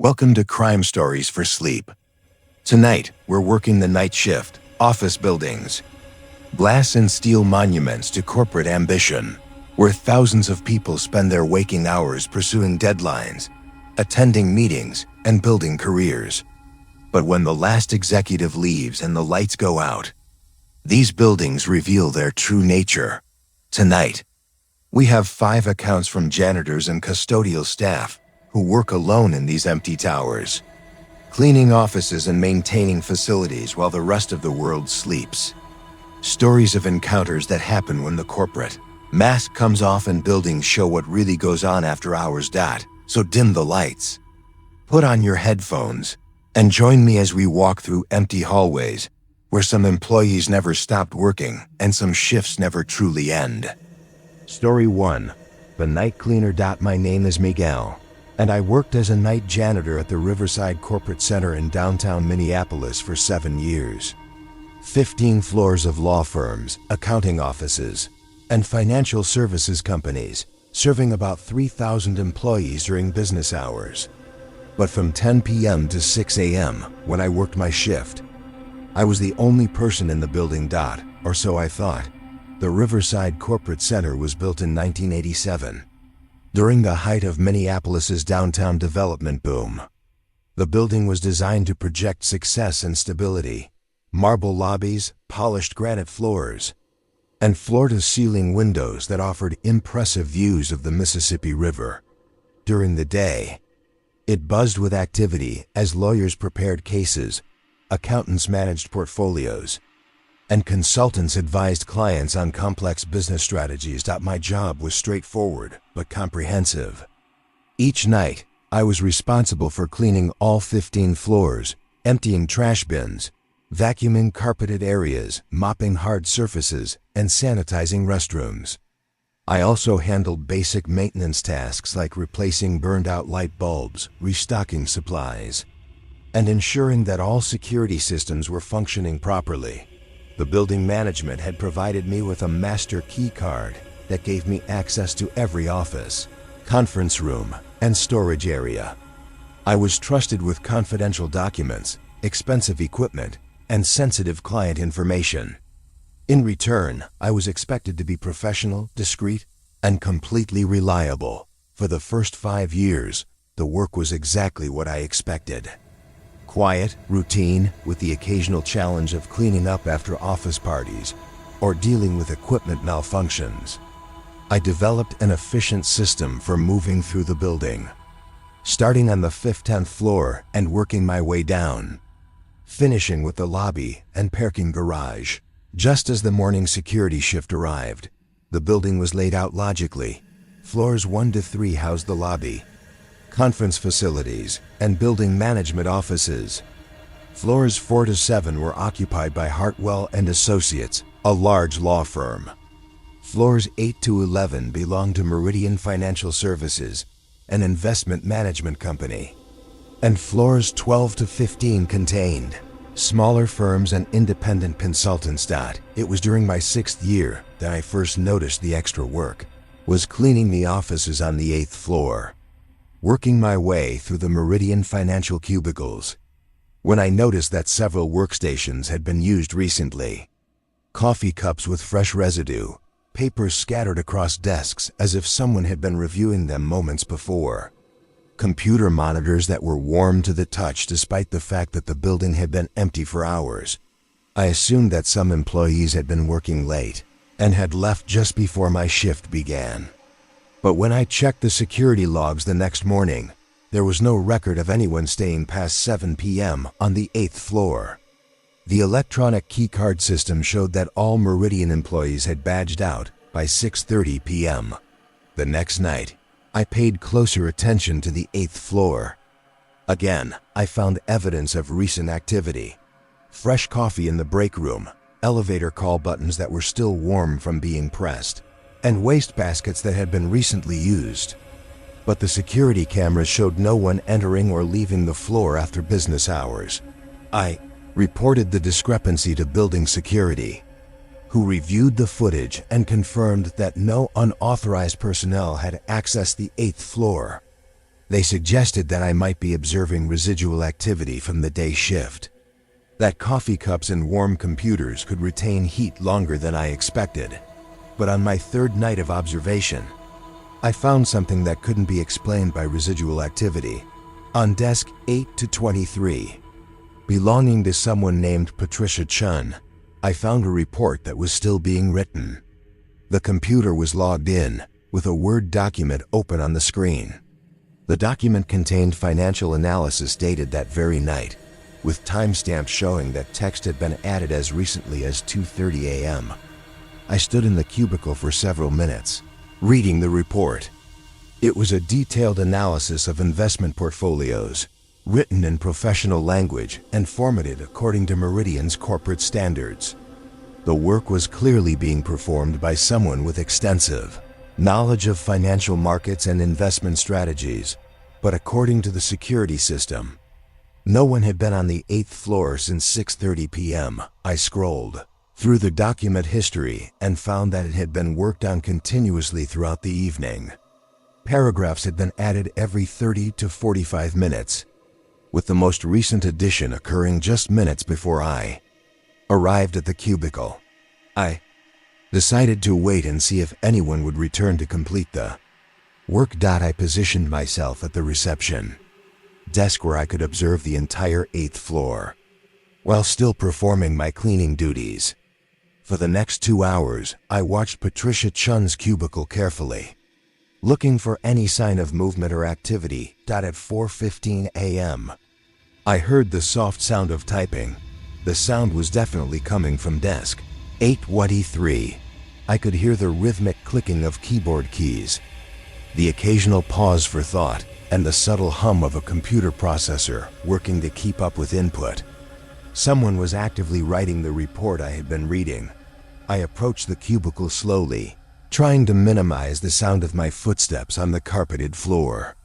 Welcome to Crime Stories for Sleep. Tonight, we're working the night shift, office buildings, glass and steel monuments to corporate ambition, where thousands of people spend their waking hours pursuing deadlines, attending meetings, and building careers. But when the last executive leaves and the lights go out, these buildings reveal their true nature. Tonight, we have 5 accounts from janitors and custodial staff who work alone in these empty towers, cleaning offices and maintaining facilities while the rest of the world sleeps. Stories of encounters that happen when the corporate mask comes off and buildings show what really goes on after hours. So dim the lights, put on your headphones, and join me as we walk through empty hallways where some employees never stopped working and some shifts never truly end. Story 1. The Night Cleaner. My name is Miguel, and I worked as a night janitor at the Riverside Corporate Center in downtown Minneapolis for 7 years. 15 floors of law firms, accounting offices, and financial services companies, serving about 3,000 employees during business hours. But from 10 p.m. to 6 a.m., when I worked my shift, I was the only person in the building. Or so I thought. The Riverside Corporate Center was built in 1987, during the height of Minneapolis's downtown development boom. The building was designed to project success and stability: marble lobbies, polished granite floors, and floor-to-ceiling windows that offered impressive views of the Mississippi River. During the day, it buzzed with activity as lawyers prepared cases, accountants managed portfolios, and consultants advised clients on complex business strategies. My job was straightforward but comprehensive. Each night, I was responsible for cleaning all 15 floors, emptying trash bins, vacuuming carpeted areas, mopping hard surfaces, and sanitizing restrooms. I also handled basic maintenance tasks like replacing burned-out light bulbs, restocking supplies, and ensuring that all security systems were functioning properly. The building management had provided me with a master key card that gave me access to every office, conference room, and storage area. I was trusted with confidential documents, expensive equipment, and sensitive client information. In return, I was expected to be professional, discreet, and completely reliable. For the first 5 years, the work was exactly what I expected. Quiet, routine, with the occasional challenge of cleaning up after office parties or dealing with equipment malfunctions. I developed an efficient system for moving through the building, starting on the 10th floor and working my way down, finishing with the lobby and parking garage. Just as the morning security shift arrived, the building was laid out logically. Floors 1 to 3 housed the lobby, conference facilities, and building management offices. Floors 4 to 7 were occupied by Hartwell and Associates, a large law firm. Floors 8 to 11 belonged to Meridian Financial Services, an investment management company. And floors 12 to 15 contained smaller firms and independent consultants. It was during my 6th year that I first noticed the extra work was cleaning the offices on the 8th floor, working my way through the Meridian Financial cubicles, when I noticed that several workstations had been used recently. Coffee cups with fresh residue, papers scattered across desks as if someone had been reviewing them moments before, computer monitors that were warm to the touch despite the fact that the building had been empty for hours. I assumed that some employees had been working late and had left just before my shift began. But when I checked the security logs the next morning, there was no record of anyone staying past 7 p.m. on the 8th floor. The electronic keycard system showed that all Meridian employees had badged out by 6:30 p.m. The next night, I paid closer attention to the 8th floor. Again, I found evidence of recent activity: fresh coffee in the break room, elevator call buttons that were still warm from being pressed, and waste baskets that had been recently used. But the security cameras showed no one entering or leaving the floor after business hours. I reported the discrepancy to building security, who reviewed the footage and confirmed that no unauthorized personnel had accessed the 8th floor. They suggested that I might be observing residual activity from the day shift, that coffee cups and warm computers could retain heat longer than I expected. But on my third night of observation, I found something that couldn't be explained by residual activity. On desk 8 to 23, belonging to someone named Patricia Chun, I found a report that was still being written. The computer was logged in, with a Word document open on the screen. The document contained financial analysis dated that very night, with timestamps showing that text had been added as recently as 2:30 a.m. I stood in the cubicle for several minutes, reading the report. It was a detailed analysis of investment portfolios, written in professional language and formatted according to Meridian's corporate standards. The work was clearly being performed by someone with extensive knowledge of financial markets and investment strategies, but according to the security system, no one had been on the 8th floor since 6:30 p.m. I scrolled through the document history and found that it had been worked on continuously throughout the evening. Paragraphs had been added every 30 to 45 minutes, with the most recent addition occurring just minutes before I arrived at the cubicle. I decided to wait and see if anyone would return to complete the work. I positioned myself at the reception desk where I could observe the entire 8th floor, while still performing my cleaning duties. For the next 2 hours, I watched Patricia Chun's cubicle carefully, looking for any sign of movement or activity. At 4:15 a.m., I heard the soft sound of typing. The sound was definitely coming from desk 823. I could hear the rhythmic clicking of keyboard keys, the occasional pause for thought, and the subtle hum of a computer processor working to keep up with input. Someone was actively writing the report I had been reading. I approached the cubicle slowly, trying to minimize the sound of my footsteps on the carpeted floor.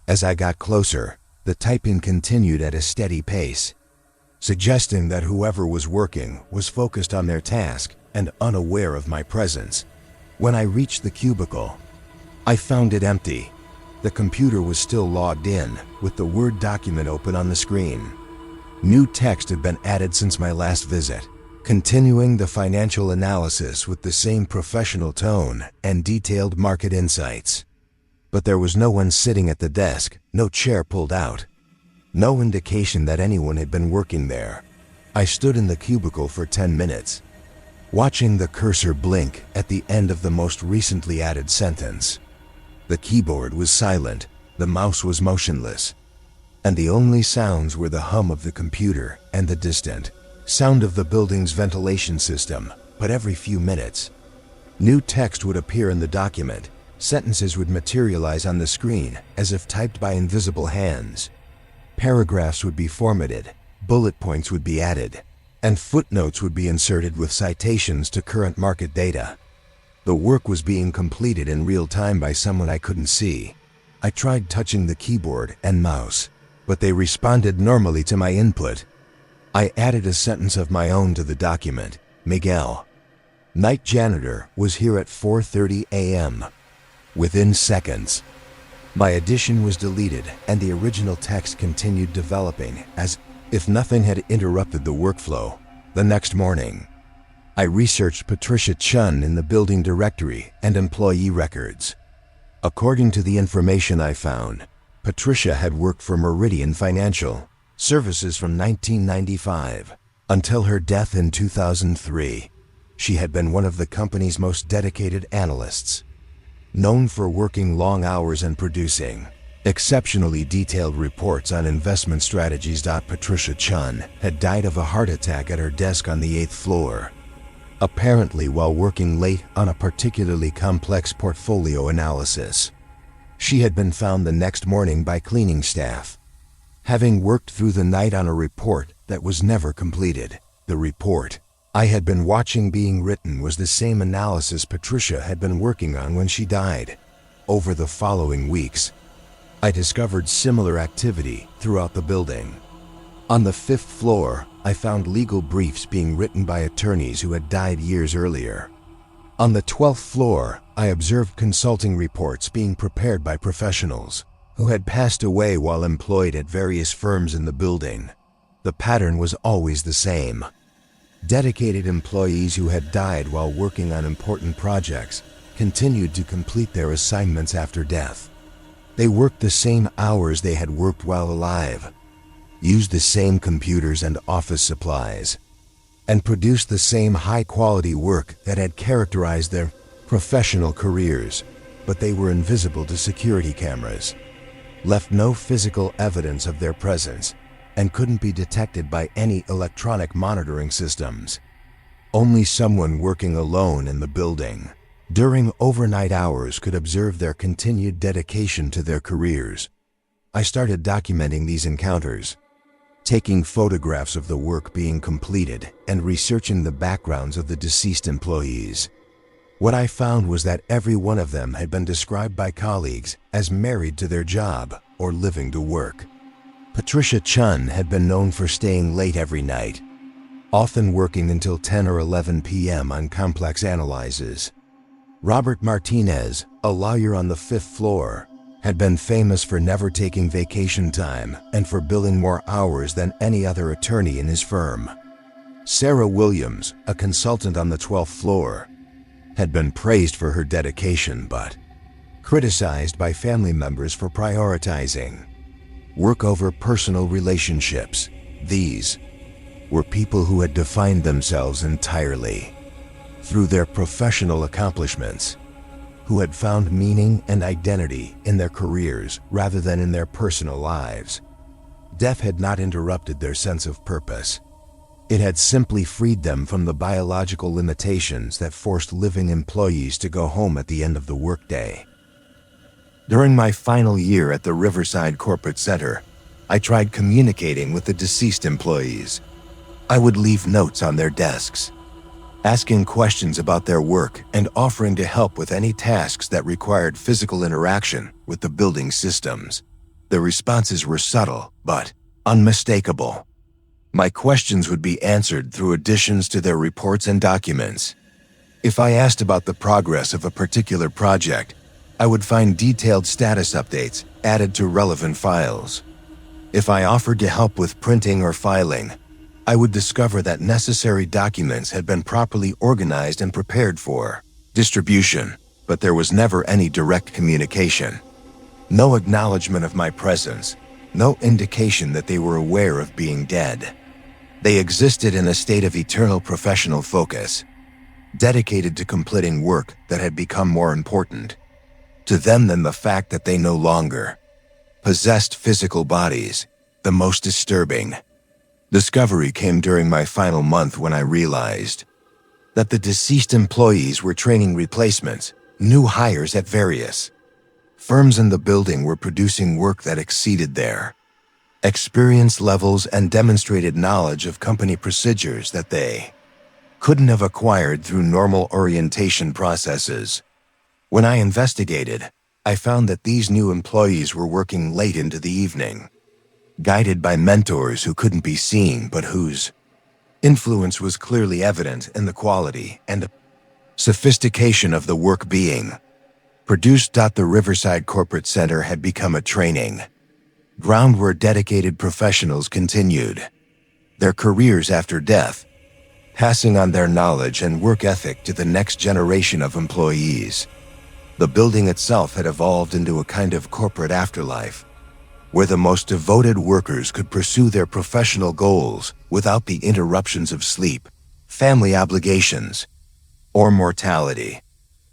As I got closer, the typing continued at a steady pace, suggesting that whoever was working was focused on their task and unaware of my presence. When I reached the cubicle, I found it empty. The computer was still logged in, with the Word document open on the screen. New text had been added since my last visit, continuing the financial analysis with the same professional tone and detailed market insights. But there was no one sitting at the desk, no chair pulled out, no indication that anyone had been working there. I stood in the cubicle for 10 minutes, watching the cursor blink at the end of the most recently added sentence. The keyboard was silent, the mouse was motionless, and the only sounds were the hum of the computer and the distant sound of the building's ventilation system. But every few minutes, new text would appear in the document. Sentences would materialize on the screen as if typed by invisible hands. Paragraphs would be formatted, bullet points would be added, and footnotes would be inserted with citations to current market data. The work was being completed in real time by someone I couldn't see. I tried touching the keyboard and mouse, but they responded normally to my input. I added a sentence of my own to the document. Miguel, night janitor, was here at 4:30 a.m. Within seconds, my addition was deleted and the original text continued developing as if nothing had interrupted the workflow. The next morning, I researched Patricia Chun in the building directory and employee records. According to the information I found, Patricia had worked for Meridian Financial Services from 1995 until her death in 2003. She had been one of the company's most dedicated analysts, known for working long hours and producing exceptionally detailed reports on investment strategies. Patricia Chun had died of a heart attack at her desk on the 8th floor, apparently while working late on a particularly complex portfolio analysis. She had been found the next morning by cleaning staff, having worked through the night on a report that was never completed. The report I had been watching being written was the same analysis Patricia had been working on when she died. Over the following weeks, I discovered similar activity throughout the building. On the 5th floor, I found legal briefs being written by attorneys who had died years earlier. On the 12th floor, I observed consulting reports being prepared by professionals. who had passed away while employed at various firms in the building. The pattern was always the same. Dedicated employees who had died while working on important projects continued to complete their assignments after death. They worked the same hours they had worked while alive, used the same computers and office supplies, and produced the same high-quality work that had characterized their professional careers, but they were invisible to security cameras, left no physical evidence of their presence, and couldn't be detected by any electronic monitoring systems. Only someone working alone in the building during overnight hours could observe their continued dedication to their careers. I started documenting these encounters, taking photographs of the work being completed and researching the backgrounds of the deceased employees. What I found was that every one of them had been described by colleagues as married to their job or living to work. Patricia Chun had been known for staying late every night, often working until 10 or 11 p.m. on complex analyses. Robert Martinez, a lawyer on the 5th floor, had been famous for never taking vacation time and for billing more hours than any other attorney in his firm. Sarah Williams, a consultant on the 12th floor, had been praised for her dedication but criticized by family members for prioritizing work over personal relationships. These were people who had defined themselves entirely through their professional accomplishments, who had found meaning and identity in their careers rather than in their personal lives. Death had not interrupted their sense of purpose. It had simply freed them from the biological limitations that forced living employees to go home at the end of the workday. During my final year at the Riverside Corporate Center, I tried communicating with the deceased employees. I would leave notes on their desks, asking questions about their work and offering to help with any tasks that required physical interaction with the building systems. The responses were subtle but unmistakable. My questions would be answered through additions to their reports and documents. If I asked about the progress of a particular project, I would find detailed status updates added to relevant files. If I offered to help with printing or filing, I would discover that necessary documents had been properly organized and prepared for distribution, but there was never any direct communication. No acknowledgement of my presence, no indication that they were aware of being dead. They existed in a state of eternal professional focus, dedicated to completing work that had become more important to them than the fact that they no longer possessed physical bodies. The most disturbing discovery came during my final month when I realized that the deceased employees were training replacements, new hires at various firms in the building were producing work that exceeded their experience levels and demonstrated knowledge of company procedures that they couldn't have acquired through normal orientation processes. When I investigated, I found that these new employees were working late into the evening, guided by mentors who couldn't be seen but whose influence was clearly evident in the quality and sophistication of the work being produced. The Riverside Corporate Center had become a training ground where dedicated professionals continued their careers after death, passing on their knowledge and work ethic to the next generation of employees. The building itself had evolved into a kind of corporate afterlife, where the most devoted workers could pursue their professional goals without the interruptions of sleep, family obligations, or mortality.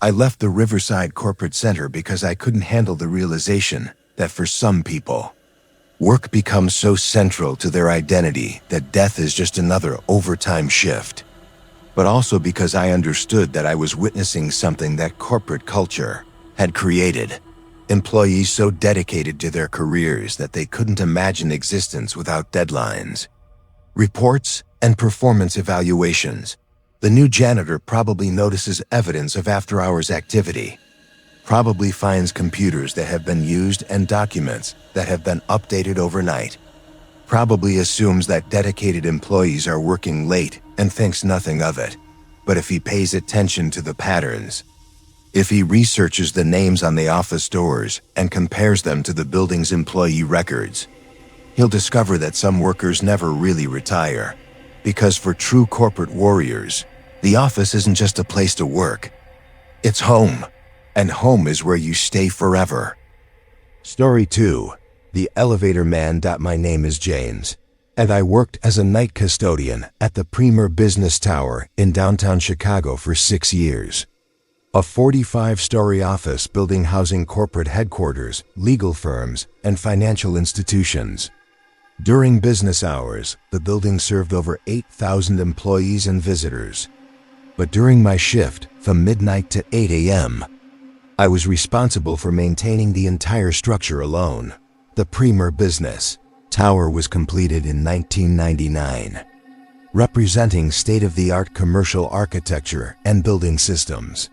I left the Riverside Corporate Center because I couldn't handle the realization that for some people, work becomes so central to their identity that death is just another overtime shift. But also because I understood that I was witnessing something that corporate culture had created. Employees so dedicated to their careers that they couldn't imagine existence without deadlines, reports, and performance evaluations. The new janitor probably notices evidence of after-hours activity, probably finds computers that have been used and documents that have been updated overnight, probably assumes that dedicated employees are working late and thinks nothing of it. But if he pays attention to the patterns, If he researches the names on the office doors and compares them to the building's employee records, he'll discover that some workers never really retire. Because for true corporate warriors, the office isn't just a place to work. It's home, and home is where you stay forever. Story 2. The Elevator Man. My name is James, and I worked as a night custodian at the Premier Business Tower in downtown Chicago for 6 years. A 45-story office building housing corporate headquarters, legal firms, and financial institutions. During business hours, the building served over 8,000 employees and visitors. But during my shift, from midnight to 8 a.m., I was responsible for maintaining the entire structure alone. The Premier Business Tower was completed in 1999, representing state-of-the-art commercial architecture and building systems.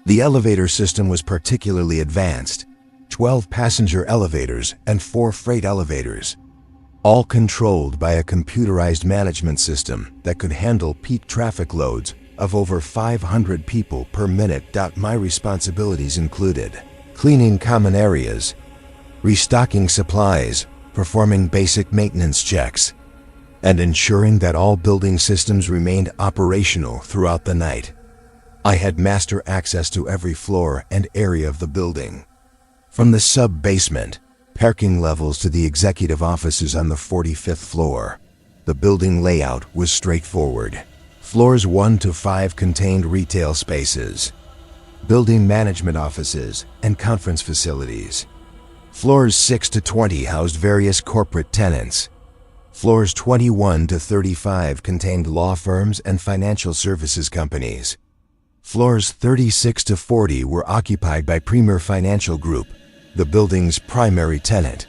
The elevator system was particularly advanced: 12 passenger elevators and 4 freight elevators, all controlled by a computerized management system that could handle peak traffic loads of over 500 people per minute. My responsibilities included cleaning common areas, restocking supplies, performing basic maintenance checks, and ensuring that all building systems remained operational throughout the night. I had master access to every floor and area of the building, from the sub-basement parking levels to the executive offices on the 45th floor. The building layout was straightforward. Floors 1 to 5 contained retail spaces, building management offices, and conference facilities. Floors 6 to 20 housed various corporate tenants. Floors 21 to 35 contained law firms and financial services companies. Floors 36 to 40 were occupied by Premier Financial Group, the building's primary tenant.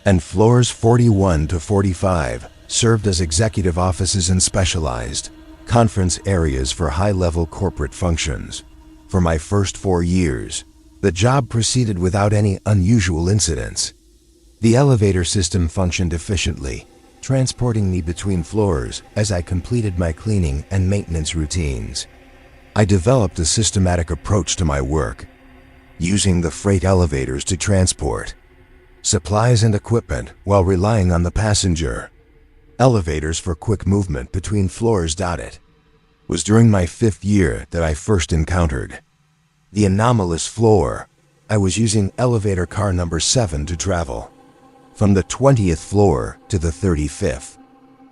And floors 41 to 45 served as executive offices and specialized conference areas for high-level corporate functions. For my first 4 years, the job proceeded without any unusual incidents. The elevator system functioned efficiently, transporting me between floors as I completed my cleaning and maintenance routines. I developed a systematic approach to my work, using the freight elevators to transport supplies and equipment while relying on the passenger elevators for quick movement between floors. It was during my 5th year that I first encountered the anomalous floor. I was using elevator car number 7 to travel from the 20th floor to the 35th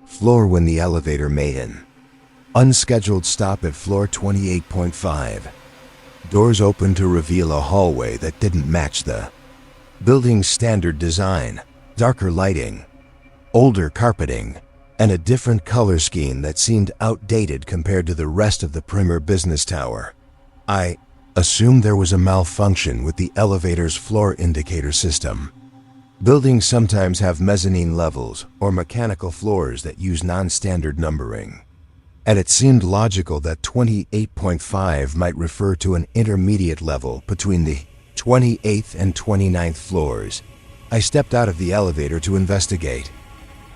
floor when the elevator made an unscheduled stop at floor 28.5. Doors opened to reveal a hallway that didn't match the building's standard design: darker lighting, older carpeting, and a different color scheme that seemed outdated compared to the rest of the Premier Business Tower. I assumed there was a malfunction with the elevator's floor indicator system. Buildings sometimes have mezzanine levels or mechanical floors that use non-standard numbering, and it seemed logical that 28.5 might refer to an intermediate level between the 28th and 29th floors. I stepped out of the elevator to investigate.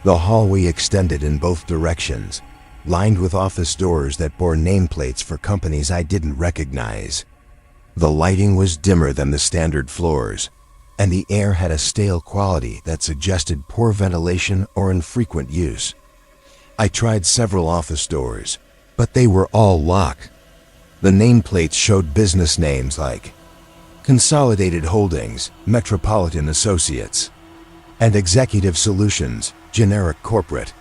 The hallway extended in both directions, lined with office doors that bore nameplates for companies I didn't recognize. The lighting was dimmer than the standard floors, and the air had a stale quality that suggested poor ventilation or infrequent use. I tried several office doors, but they were all locked. The nameplates showed business names like Consolidated Holdings, Metropolitan Associates, and Executive Solutions, generic corporate,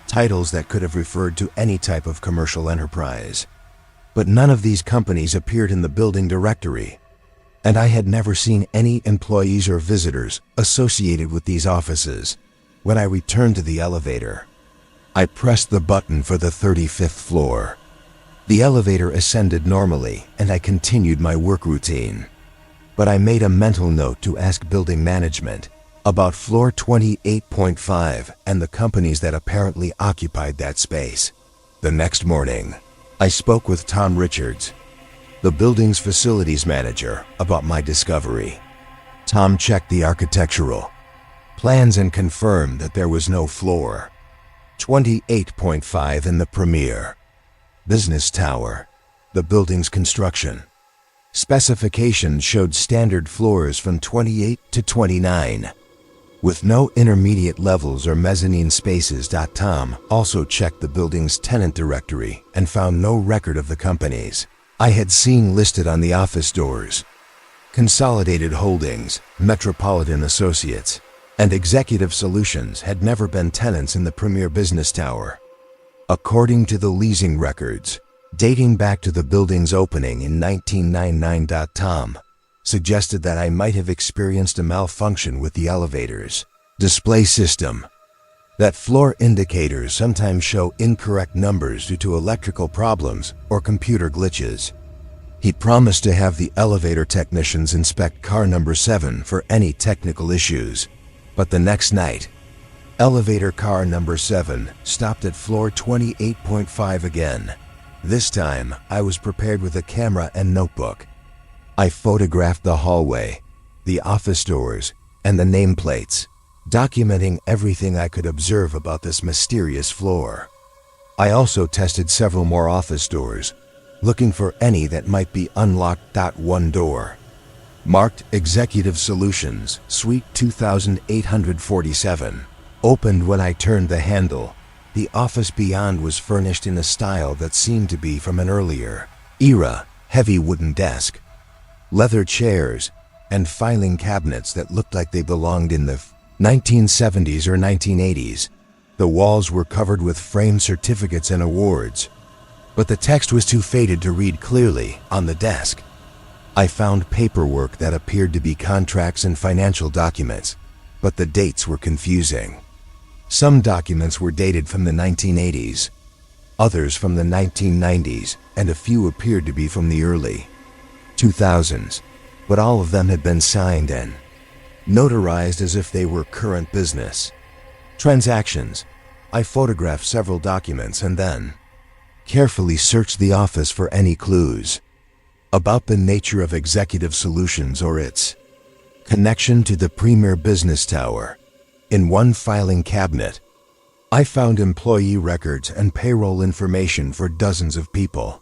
titles that could have referred to any type of commercial enterprise. But none of these companies appeared in the building directory, and I had never seen any employees or visitors associated with these offices. When I returned to the elevator, I pressed the button for the 35th floor. The elevator ascended normally, and I continued my work routine. But I made a mental note to ask building management about floor 28.5 and the companies that apparently occupied that space. The next morning, I spoke with Tom Richards, the building's facilities manager, about my discovery. Tom checked the architectural plans and confirmed that there was no floor 28.5 in the Premier Business Tower. The building's construction Specifications showed standard floors from 28 to 29, with no intermediate levels or mezzanine spaces. Tom also checked the building's tenant directory and found no record of the companies I had seen listed on the office doors. Consolidated Holdings, Metropolitan Associates, and Executive Solutions had never been tenants in the premier business tower. According to the leasing records, dating back to the building's opening in 1999. Tom suggested that I might have experienced a malfunction with the elevator's display system, that floor indicators sometimes show incorrect numbers due to electrical problems or computer glitches. He promised to have the elevator technicians inspect car number 7 for any technical issues, but the next night, elevator car number 7 stopped at floor 28.5 again. This time, I was prepared with a camera and notebook. I photographed the hallway, the office doors, and the nameplates, documenting everything I could observe about this mysterious floor. I also tested several more office doors, looking for any that might be unlocked. One door, marked Executive Solutions, Suite 2847, opened when I turned the handle. The office beyond was furnished in a style that seemed to be from an earlier era: heavy wooden desk, leather chairs, and filing cabinets that looked like they belonged in the 1970s or 1980s. The walls were covered with framed certificates and awards, but the text was too faded to read clearly on the desk. I found paperwork that appeared to be contracts and financial documents, but the dates were confusing. Some documents were dated from the 1980s, others from the 1990s, and a few appeared to be from the early 2000s, but all of them had been signed and notarized as if they were current business transactions. I photographed several documents and then carefully searched the office for any clues about the nature of Executive Solutions or its connection to the premier business tower. In one filing cabinet, I found employee records and payroll information for dozens of people,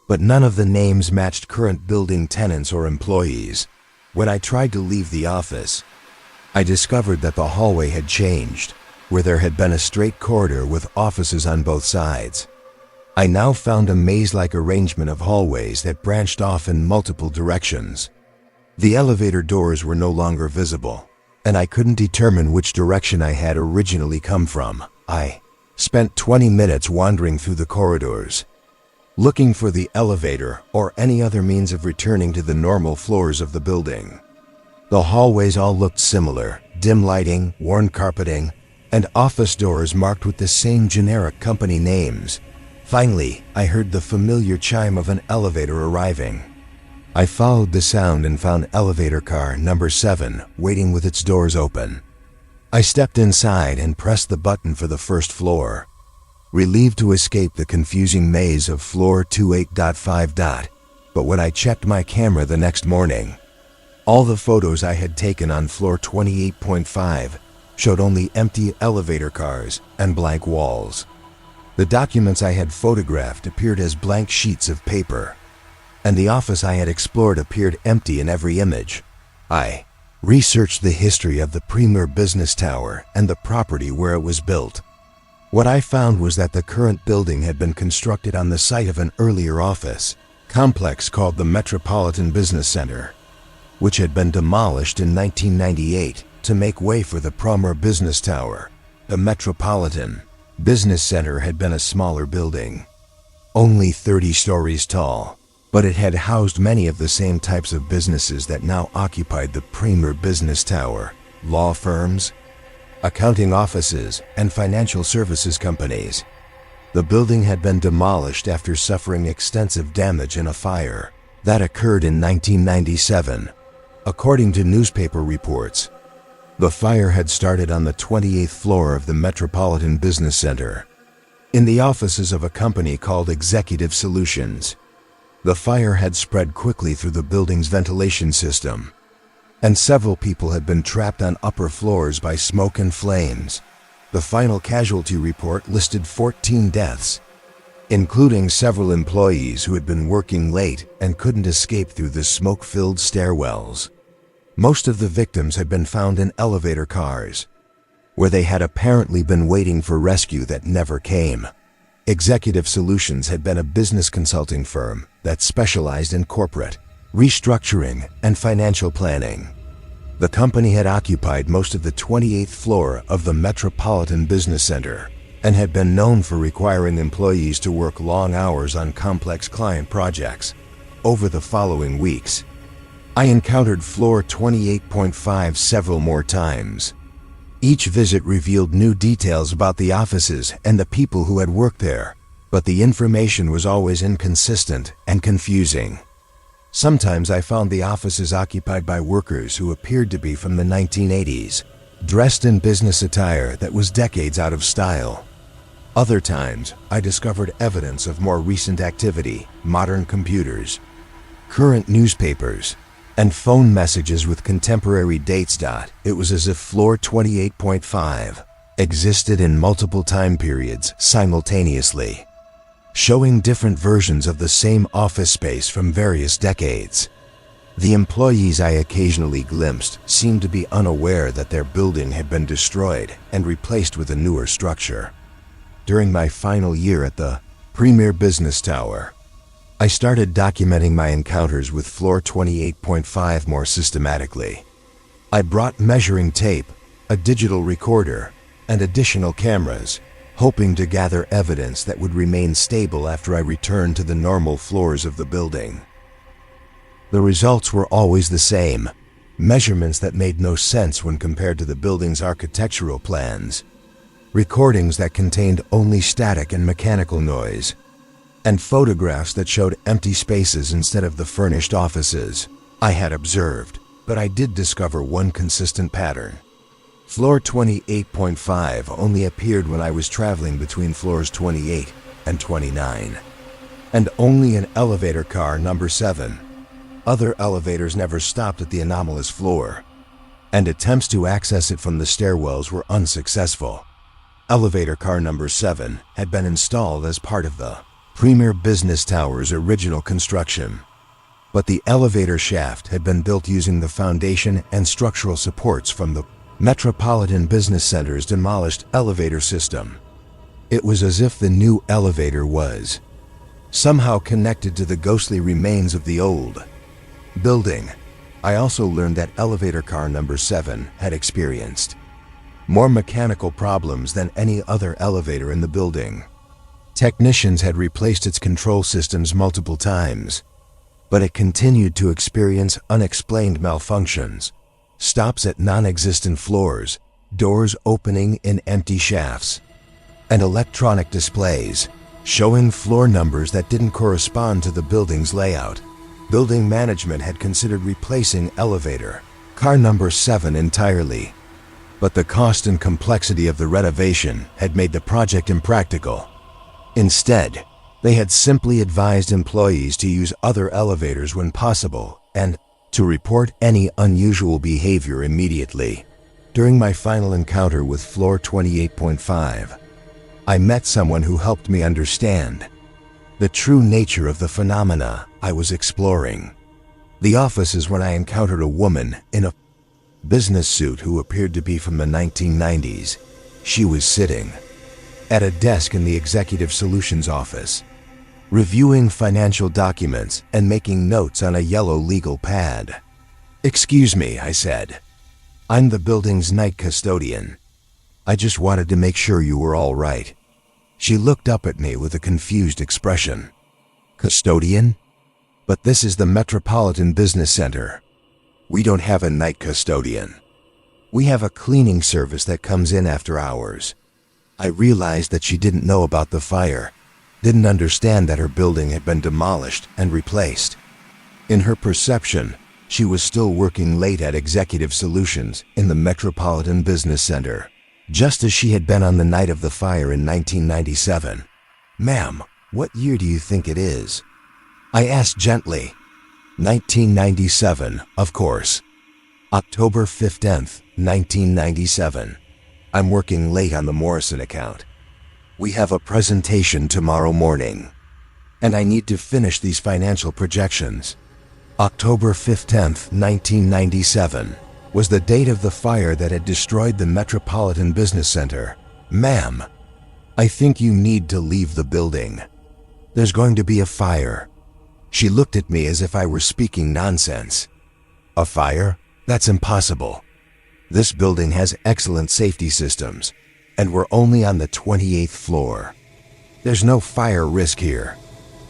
but none of the names matched current building tenants or employees. When I tried to leave the office, I discovered that the hallway had changed, where there had been a straight corridor with offices on both sides. I now found a maze-like arrangement of hallways that branched off in multiple directions. The elevator doors were no longer visible, and I couldn't determine which direction I had originally come from. I spent 20 minutes wandering through the corridors, looking for the elevator or any other means of returning to the normal floors of the building. The hallways all looked similar: dim lighting, worn carpeting, and office doors marked with the same generic company names. Finally, I heard the familiar chime of an elevator arriving. I followed the sound and found elevator car number 7 waiting with its doors open. I stepped inside and pressed the button for the first floor, relieved to escape the confusing maze of floor 28.5. But when I checked my camera the next morning, all the photos I had taken on floor 28.5 showed only empty elevator cars and blank walls. The documents I had photographed appeared as blank sheets of paper, and the office I had explored appeared empty in every image. I researched the history of the premier business tower and the property where it was built. What I found was that the current building had been constructed on the site of an earlier office complex called the Metropolitan Business Center, which had been demolished in 1998 to make way for the premier business tower. The Metropolitan Business Center had been a smaller building, only 30 stories tall, but it had housed many of the same types of businesses that now occupied the premier business tower: law firms, accounting offices, and financial services companies. The building had been demolished after suffering extensive damage in a fire that occurred in 1997. According to newspaper reports, the fire had started on the 28th floor of the Metropolitan Business Center, in the offices of a company called Executive Solutions. The fire had spread quickly through the building's ventilation system, and several people had been trapped on upper floors by smoke and flames. The final casualty report listed 14 deaths, including several employees who had been working late and couldn't escape through the smoke-filled stairwells. Most of the victims had been found in elevator cars, where they had apparently been waiting for rescue that never came. Executive Solutions had been a business consulting firm that specialized in corporate, restructuring, and financial planning. The company had occupied most of the 28th floor of the Metropolitan Business Center and had been known for requiring employees to work long hours on complex client projects. Over the following weeks, I encountered floor 28.5 several more times. Each visit revealed new details about the offices and the people who had worked there, but the information was always inconsistent and confusing. Sometimes I found the offices occupied by workers who appeared to be from the 1980s, dressed in business attire that was decades out of style. Other times, I discovered evidence of more recent activity, modern computers, current newspapers, and phone messages with contemporary dates. It was as if floor 28.5 existed in multiple time periods simultaneously, showing different versions of the same office space from various decades. The employees I occasionally glimpsed seemed to be unaware that their building had been destroyed and replaced with a newer structure. During my final year at the Premier Business Tower, I started documenting my encounters with floor 28.5 more systematically. I brought measuring tape, a digital recorder, and additional cameras, hoping to gather evidence that would remain stable after I returned to the normal floors of the building. The results were always the same, measurements that made no sense when compared to the building's architectural plans, recordings that contained only static and mechanical noise, and photographs that showed empty spaces instead of the furnished offices I had observed. But I did discover one consistent pattern. Floor 28.5 only appeared when I was traveling between floors 28 and 29, and only in elevator car number 7. Other elevators never stopped at the anomalous floor, and attempts to access it from the stairwells were unsuccessful. Elevator car number 7 had been installed as part of the Premier Business Tower's original construction, but the elevator shaft had been built using the foundation and structural supports from the Metropolitan Business Center's demolished elevator system. It was as if the new elevator was somehow connected to the ghostly remains of the old building. I also learned that elevator car number 7 had experienced more mechanical problems than any other elevator in the building. Technicians had replaced its control systems multiple times, but it continued to experience unexplained malfunctions. Stops at non-existent floors, doors opening in empty shafts, and electronic displays showing floor numbers that didn't correspond to the building's layout. Building management had considered replacing elevator car number 7 entirely, but the cost and complexity of the renovation had made the project impractical. Instead, they had simply advised employees to use other elevators when possible and to report any unusual behavior immediately. During my final encounter with floor 28.5, I met someone who helped me understand the true nature of the phenomena I was exploring. The office is when I encountered a woman in a business suit who appeared to be from the 1990s. She was sitting at a desk in the Executive Solutions office, reviewing financial documents and making notes on a yellow legal pad. "Excuse me," I said. "I'm the building's night custodian. I just wanted to make sure you were all right." She looked up at me with a confused expression. "Custodian? But this is the Metropolitan Business Center. We don't have a night custodian. We have a cleaning service that comes in after hours." I realized that she didn't know about the fire, didn't understand that her building had been demolished and replaced. In her perception, she was still working late at Executive Solutions in the Metropolitan Business Center, just as she had been on the night of the fire in 1997. "Ma'am, what year do you think it is?" I asked gently. 1997, of course. October 15th, 1997. I'm working late on the Morrison account. We have a presentation tomorrow morning, and I need to finish these financial projections. October 15th, 1997, was the date of the fire that had destroyed the Metropolitan Business Center. Ma'am, I think you need to leave the building. There's going to be a fire. She looked at me as if I were speaking nonsense. A fire? That's impossible. This building has excellent safety systems, and we're only on the 28th floor. There's no fire risk here.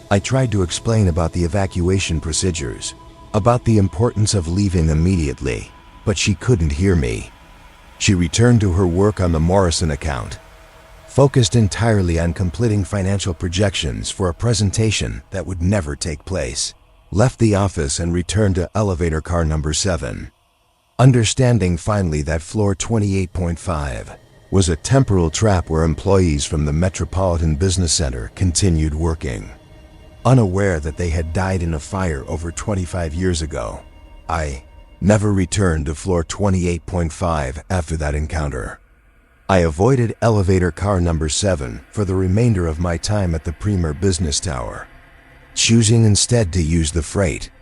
I tried to explain about the evacuation procedures, about the importance of leaving immediately, but she couldn't hear me. She returned to her work on the Morrison account, focused entirely on completing financial projections for a presentation that would never take place, left the office and returned to elevator car number 7, understanding finally that floor 28.5 was a temporal trap where employees from the Metropolitan Business Center continued working. Unaware that they had died in a fire over 25 years ago, I never returned to floor 28.5 after that encounter. I avoided elevator car number 7 for the remainder of my time at the Premier Business Tower, choosing instead to use the freight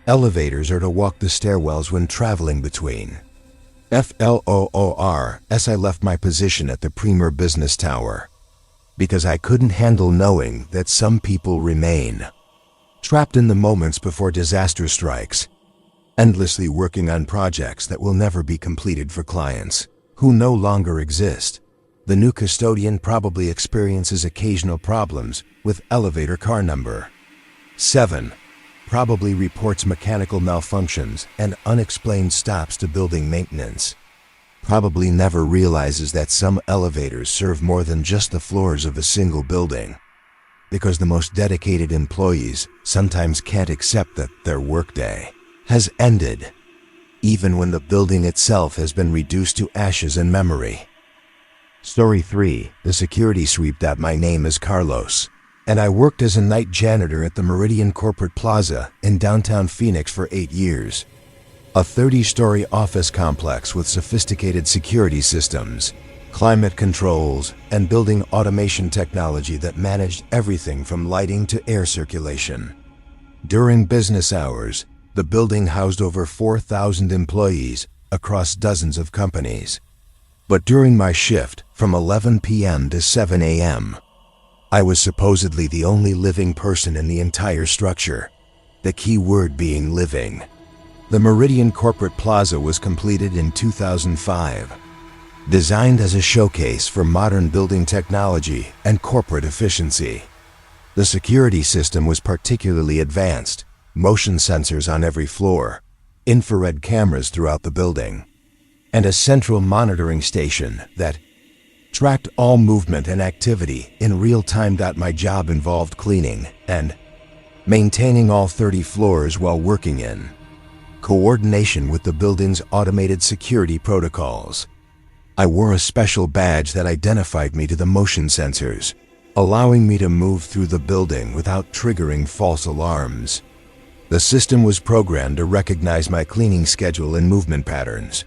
elevators or to walk the stairwells when traveling between floors as I left my position at the Premier Business Tower, because I couldn't handle knowing that some people remain trapped in the moments before disaster strikes, endlessly working on projects that will never be completed for clients who no longer exist. The new custodian probably experiences occasional problems with elevator car number 7, probably reports mechanical malfunctions and unexplained stops to building maintenance, probably never realizes that some elevators serve more than just the floors of a single building, because the most dedicated employees sometimes can't accept that their workday has ended, even when the building itself has been reduced to ashes in memory. Story 3, the security sweep. My name is Carlos, and I worked as a night janitor at the Meridian Corporate Plaza in downtown Phoenix for 8 years. A 30-story office complex with sophisticated security systems, climate controls, and building automation technology that managed everything from lighting to air circulation. During business hours, the building housed over 4,000 employees across dozens of companies. But during my shift, from 11 p.m. to 7 a.m., I was supposedly the only living person in the entire structure, the key word being living. The Meridian Corporate Plaza was completed in 2005, designed as a showcase for modern building technology and corporate efficiency. The security system was particularly advanced, motion sensors on every floor, infrared cameras throughout the building, and a central monitoring station that tracked all movement and activity in real time. My job involved cleaning and maintaining all 30 floors while working in coordination with the building's automated security protocols. I wore a special badge that identified me to the motion sensors, allowing me to move through the building without triggering false alarms. The system was programmed to recognize my cleaning schedule and movement patterns,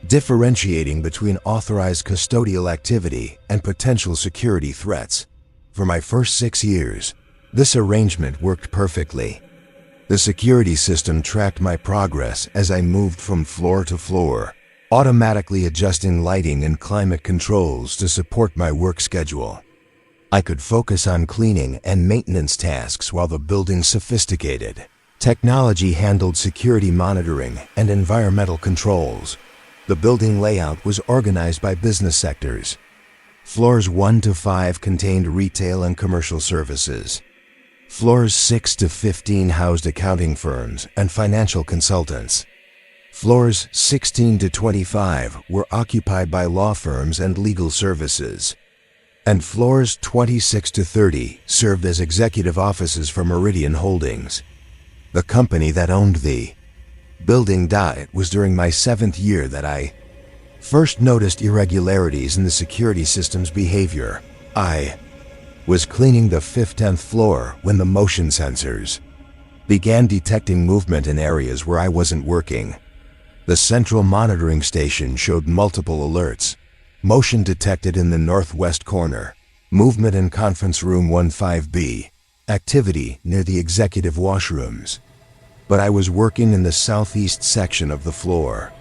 differentiating between authorized custodial activity and potential security threats. For my first 6 years, this arrangement worked perfectly. The security system tracked my progress as I moved from floor to floor, automatically adjusting lighting and climate controls to support my work schedule. I could focus on cleaning and maintenance tasks while the building's sophisticated technology handled security monitoring and environmental controls. The building layout was organized by business sectors. Floors 1 to 5 contained retail and commercial services. Floors 6 to 15 housed accounting firms and financial consultants. Floors 16 to 25 were occupied by law firms and legal services. And floors 26 to 30 served as executive offices for Meridian Holdings, the company that owned the building. It was during my 7th year that I first noticed irregularities in the security system's behavior. I was cleaning the 10th floor when the motion sensors began detecting movement in areas where I wasn't working. The central monitoring station showed multiple alerts. Motion detected in the northwest corner, Movement in Conference Room 15B. Activity near the executive washrooms. But I was working in the southeast section of the floor,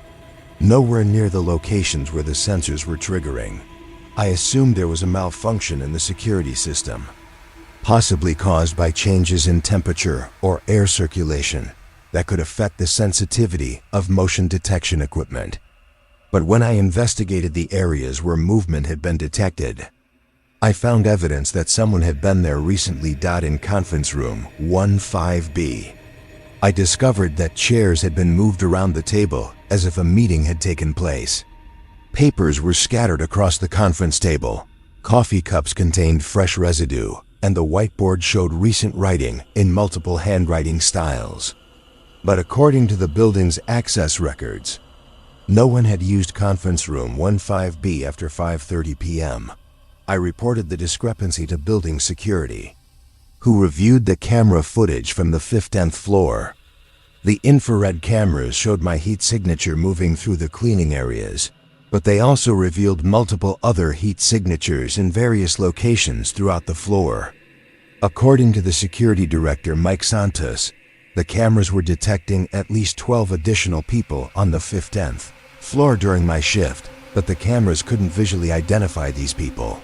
nowhere near the locations where the sensors were triggering. I assumed there was a malfunction in the security system, possibly caused by changes in temperature or air circulation that could affect the sensitivity of motion detection equipment. But when I investigated the areas where movement had been detected, I found evidence that someone had been there recently. In Conference Room 15B, I discovered that chairs had been moved around the table as if a meeting had taken place. Papers were scattered across the conference table. Coffee cups contained fresh residue, and the whiteboard showed recent writing in multiple handwriting styles. But according to the building's access records, no one had used Conference Room 15B after 5:30 p.m. I reported the discrepancy to building security, who reviewed the camera footage from the 15th floor. The infrared cameras showed my heat signature moving through the cleaning areas, but they also revealed multiple other heat signatures in various locations throughout the floor. According to the security director, Mike Santos, the cameras were detecting at least 12 additional people on the 15th floor during my shift, but the cameras couldn't visually identify these people.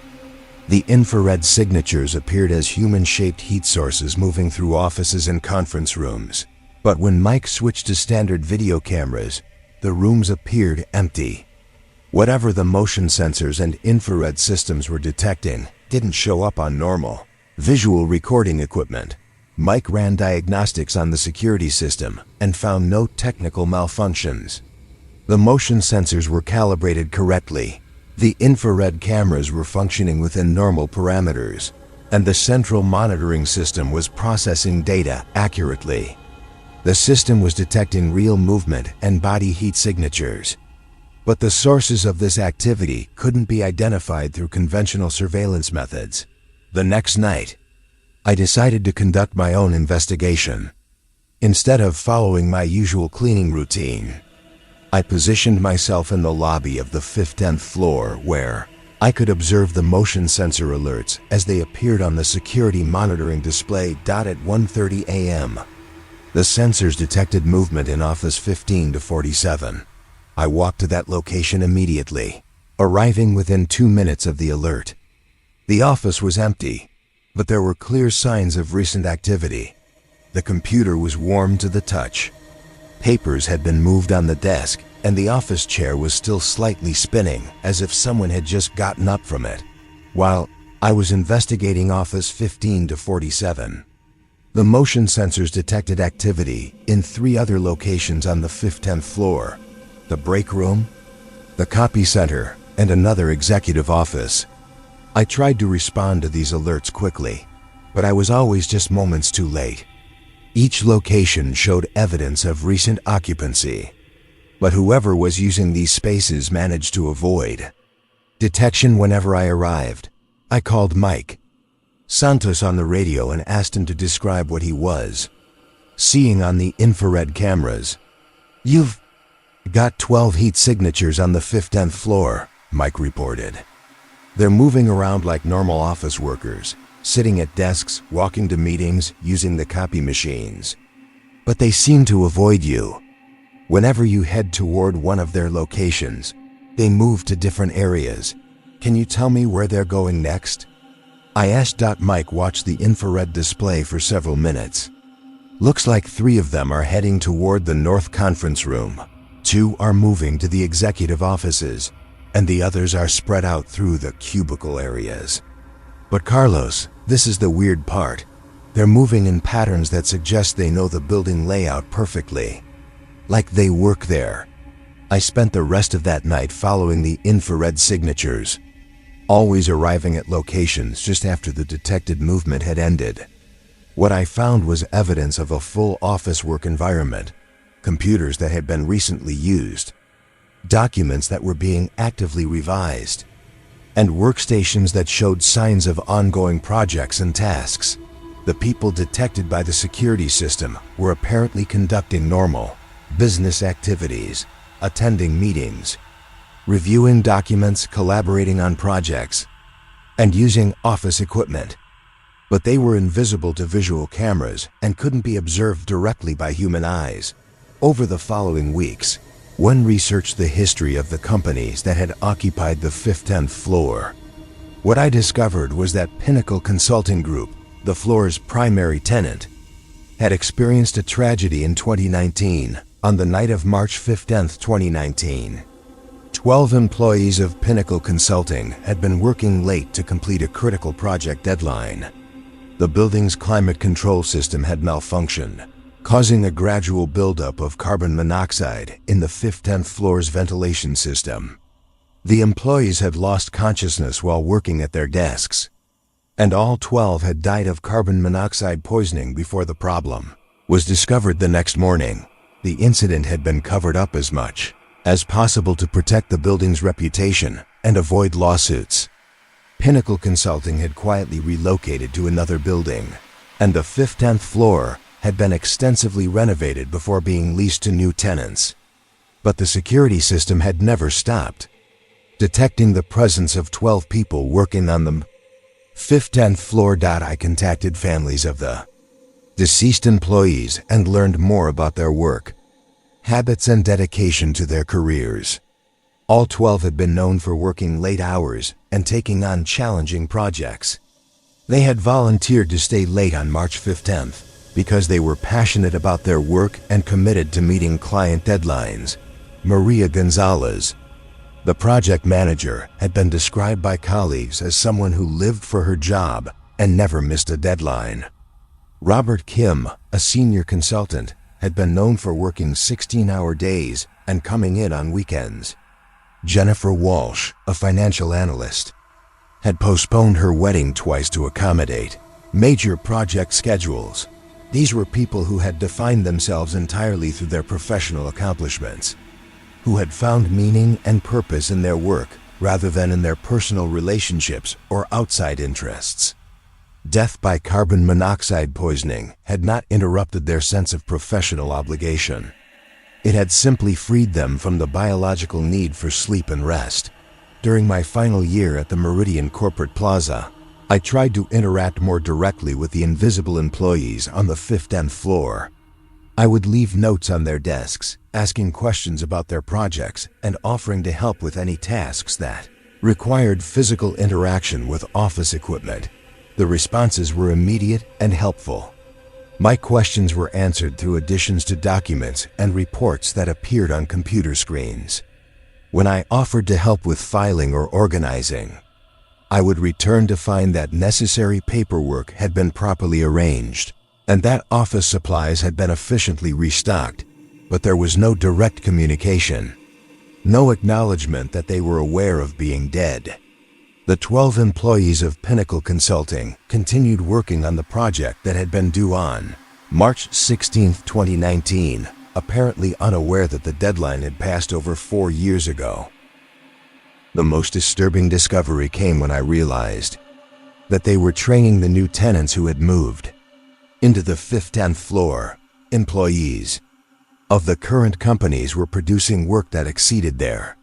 The infrared signatures appeared as human-shaped heat sources moving through offices and conference rooms. But when Mike switched to standard video cameras, the rooms appeared empty. Whatever the motion sensors and infrared systems were detecting didn't show up on normal visual recording equipment. Mike ran diagnostics on the security system and found no technical malfunctions. The motion sensors were calibrated correctly. The infrared cameras were functioning within normal parameters, and the central monitoring system was processing data accurately. The system was detecting real movement and body heat signatures. But the sources of this activity couldn't be identified through conventional surveillance methods. The next night, I decided to conduct my own investigation. Instead of following my usual cleaning routine, I positioned myself in the lobby of the 15th floor where I could observe the motion sensor alerts as they appeared on the security monitoring display. At 1:30 a.m., the sensors detected movement in office 15 to 47. I walked to that location immediately, arriving within 2 minutes of the alert. The office was empty, but there were clear signs of recent activity. The computer was warm to the touch. Papers had been moved on the desk, and the office chair was still slightly spinning as if someone had just gotten up from it. While I was investigating office 15 to 47, the motion sensors detected activity in 3 other locations on the 15th floor: the break room, the copy center, and another executive office. I tried to respond to these alerts quickly, but I was always just moments too late. Each location showed evidence of recent occupancy, but whoever was using these spaces managed to avoid detection whenever I arrived. I called Mike Santos on the radio and asked him to describe what he was seeing on the infrared cameras. "You've got 12 heat signatures on the 15th floor," Mike reported. "They're moving around like normal office workers, sitting at desks, walking to meetings, using the copy machines. But they seem to avoid you. Whenever you head toward one of their locations, they move to different areas. Can you tell me where they're going next?" I asked. Mike watched the infrared display for several minutes. "Looks like 3 of them are heading toward the North Conference Room. 2 are moving to the executive offices, and the others are spread out through the cubicle areas. But Carlos, this is the weird part. They're moving in patterns that suggest they know the building layout perfectly, like they work there." I spent the rest of that night following the infrared signatures, always arriving at locations just after the detected movement had ended. What I found was evidence of a full office work environment, computers that had been recently used, documents that were being actively revised, and workstations that showed signs of ongoing projects and tasks. The people detected by the security system were apparently conducting normal business activities, attending meetings, reviewing documents, collaborating on projects, and using office equipment. But they were invisible to visual cameras and couldn't be observed directly by human eyes. Over the following weeks, one researched the history of the companies that had occupied the 15th floor. What I discovered was that Pinnacle Consulting Group, the floor's primary tenant, had experienced a tragedy in 2019 on the night of March 15, 2019. 12 employees of Pinnacle Consulting had been working late to complete a critical project deadline. The building's climate control system had malfunctioned, causing a gradual buildup of carbon monoxide in the 15th floor's ventilation system. The employees had lost consciousness while working at their desks, and all 12 had died of carbon monoxide poisoning before the problem was discovered the next morning. The incident had been covered up as much as possible to protect the building's reputation and avoid lawsuits. Pinnacle Consulting had quietly relocated to another building, and the 15th floor had been extensively renovated before being leased to new tenants. But the security system had never stopped, detecting the presence of 12 people working on the 15th floor. I contacted families of the deceased employees and learned more about their work, habits, and dedication to their careers. All 12 had been known for working late hours and taking on challenging projects. They had volunteered to stay late on March 15th because they were passionate about their work and committed to meeting client deadlines. Maria Gonzalez, the project manager, had been described by colleagues as someone who lived for her job and never missed a deadline. Robert Kim, a senior consultant, had been known for working 16-hour days and coming in on weekends. Jennifer Walsh, a financial analyst, had postponed her wedding twice to accommodate major project schedules. These were people who had defined themselves entirely through their professional accomplishments, who had found meaning and purpose in their work rather than in their personal relationships or outside interests. Death by carbon monoxide poisoning had not interrupted their sense of professional obligation. It had simply freed them from the biological need for sleep and rest. During my final year at the Meridian Corporate Plaza, I tried to interact more directly with the invisible employees on the 15th floor. I would leave notes on their desks, asking questions about their projects and offering to help with any tasks that required physical interaction with office equipment. The responses were immediate and helpful. My questions were answered through additions to documents and reports that appeared on computer screens. When I offered to help with filing or organizing, I would return to find that necessary paperwork had been properly arranged and that office supplies had been efficiently restocked, but there was no direct communication, no acknowledgement that they were aware of being dead. The 12 employees of Pinnacle Consulting continued working on the project that had been due on March 16, 2019, apparently unaware that the deadline had passed over 4 years ago. The most disturbing discovery came when I realized that they were training the new tenants who had moved into the 15th floor. Employees of the current companies were producing work that exceeded their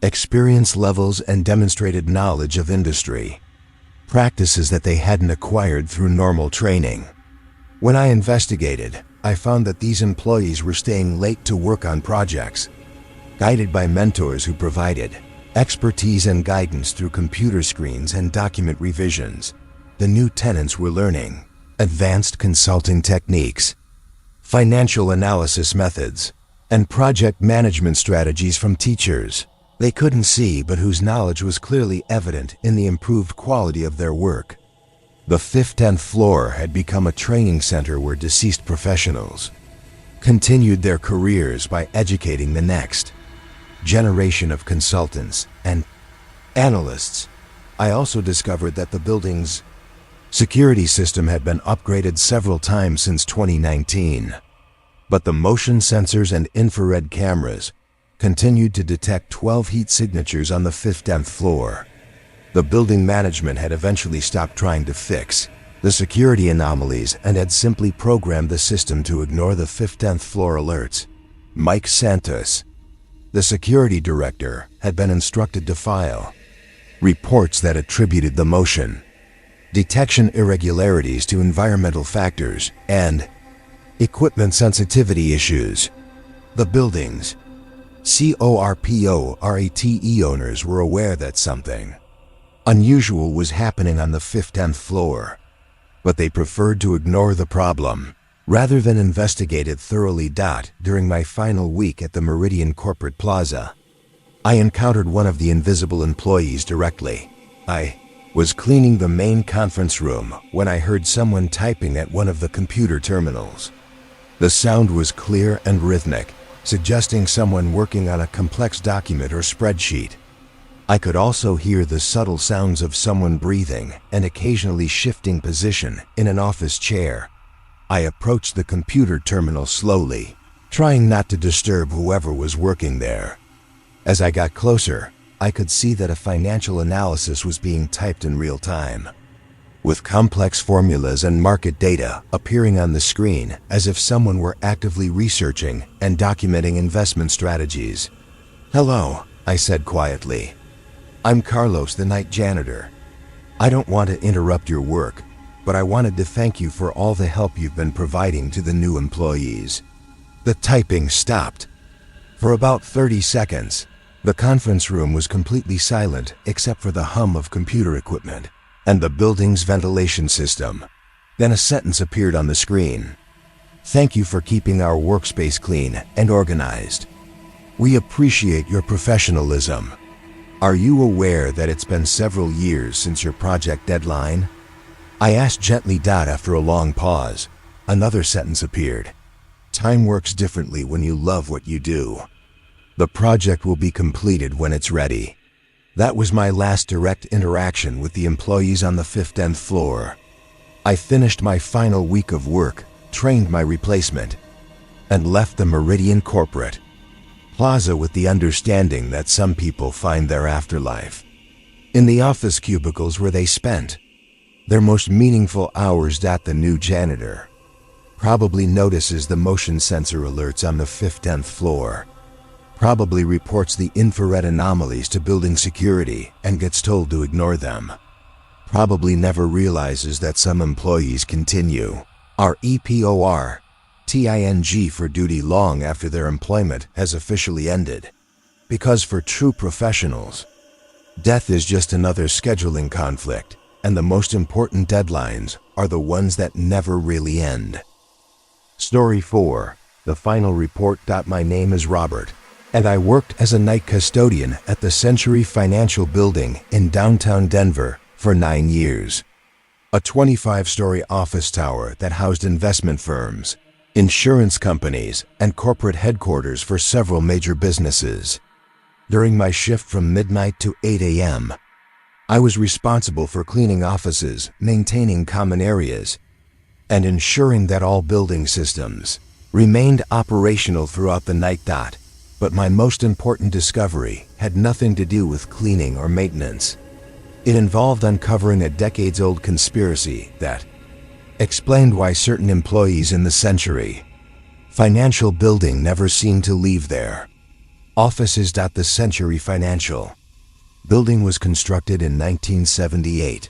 experience levels and demonstrated knowledge of industry, practices that they hadn't acquired through normal training. When I investigated, I found that these employees were staying late to work on projects, guided by mentors who provided expertise and guidance through computer screens and document revisions. The new tenants were learning advanced consulting techniques, financial analysis methods, and project management strategies from teachers they couldn't see but whose knowledge was clearly evident in the improved quality of their work. The 15th floor had become a training center where deceased professionals continued their careers by educating the next generation of consultants and analysts. I also discovered that the building's security system had been upgraded several times since 2019, but the motion sensors and infrared cameras continued to detect 12 heat signatures on the 15th floor. The building management had eventually stopped trying to fix the security anomalies and had simply programmed the system to ignore the 15th floor alerts. Mike Santos, the security director, had been instructed to file reports that attributed the motion, detection irregularities to environmental factors, and equipment sensitivity issues. The building's CORPORATE owners were aware that something unusual was happening on the 15th floor, but they preferred to ignore the problem rather than investigate it thoroughly. During my final week at the Meridian Corporate Plaza, I encountered one of the invisible employees directly. I was cleaning the main conference room when I heard someone typing at one of the computer terminals. The sound was clear and rhythmic, suggesting someone working on a complex document or spreadsheet. I could also hear the subtle sounds of someone breathing and occasionally shifting position in an office chair. I approached the computer terminal slowly, trying not to disturb whoever was working there. As I got closer, I could see that a financial analysis was being typed in real time, with complex formulas and market data appearing on the screen as if someone were actively researching and documenting investment strategies. "Hello," I said quietly. "I'm Carlos, the night janitor. I don't want to interrupt your work, but I wanted to thank you for all the help you've been providing to the new employees." The typing stopped. For about 30 seconds, the conference room was completely silent except for the hum of computer equipment and the building's ventilation system. Then a sentence appeared on the screen. "Thank you for keeping our workspace clean and organized. We appreciate your professionalism. Are you aware that it's been several years since your project deadline?" I asked gently. After a long pause, another sentence appeared. "Time works differently when you love what you do. The project will be completed when it's ready." That was my last direct interaction with the employees on the 15th floor. I finished my final week of work, trained my replacement, and left the Meridian Corporate Plaza with the understanding that some people find their afterlife in the office cubicles where they spent their most meaningful hours. The new janitor probably notices the motion sensor alerts on the 15th floor, probably reports the infrared anomalies to building security and gets told to ignore them, probably never realizes that some employees continue REPORTING for duty long after their employment has officially ended. Because for true professionals, death is just another scheduling conflict, and the most important deadlines are the ones that never really end. Story 4. The final report. My name is Robert, and I worked as a night custodian at the Century Financial Building in downtown Denver for 9 years. A 25-story office tower that housed investment firms, insurance companies, and corporate headquarters for several major businesses. During my shift from midnight to 8 a.m., I was responsible for cleaning offices, maintaining common areas, and ensuring that all building systems remained operational throughout the night. But my most important discovery had nothing to do with cleaning or maintenance. It involved uncovering a decades-old conspiracy that explained why certain employees in the Century Financial Building never seemed to leave their offices. The Century Financial Building was constructed in 1978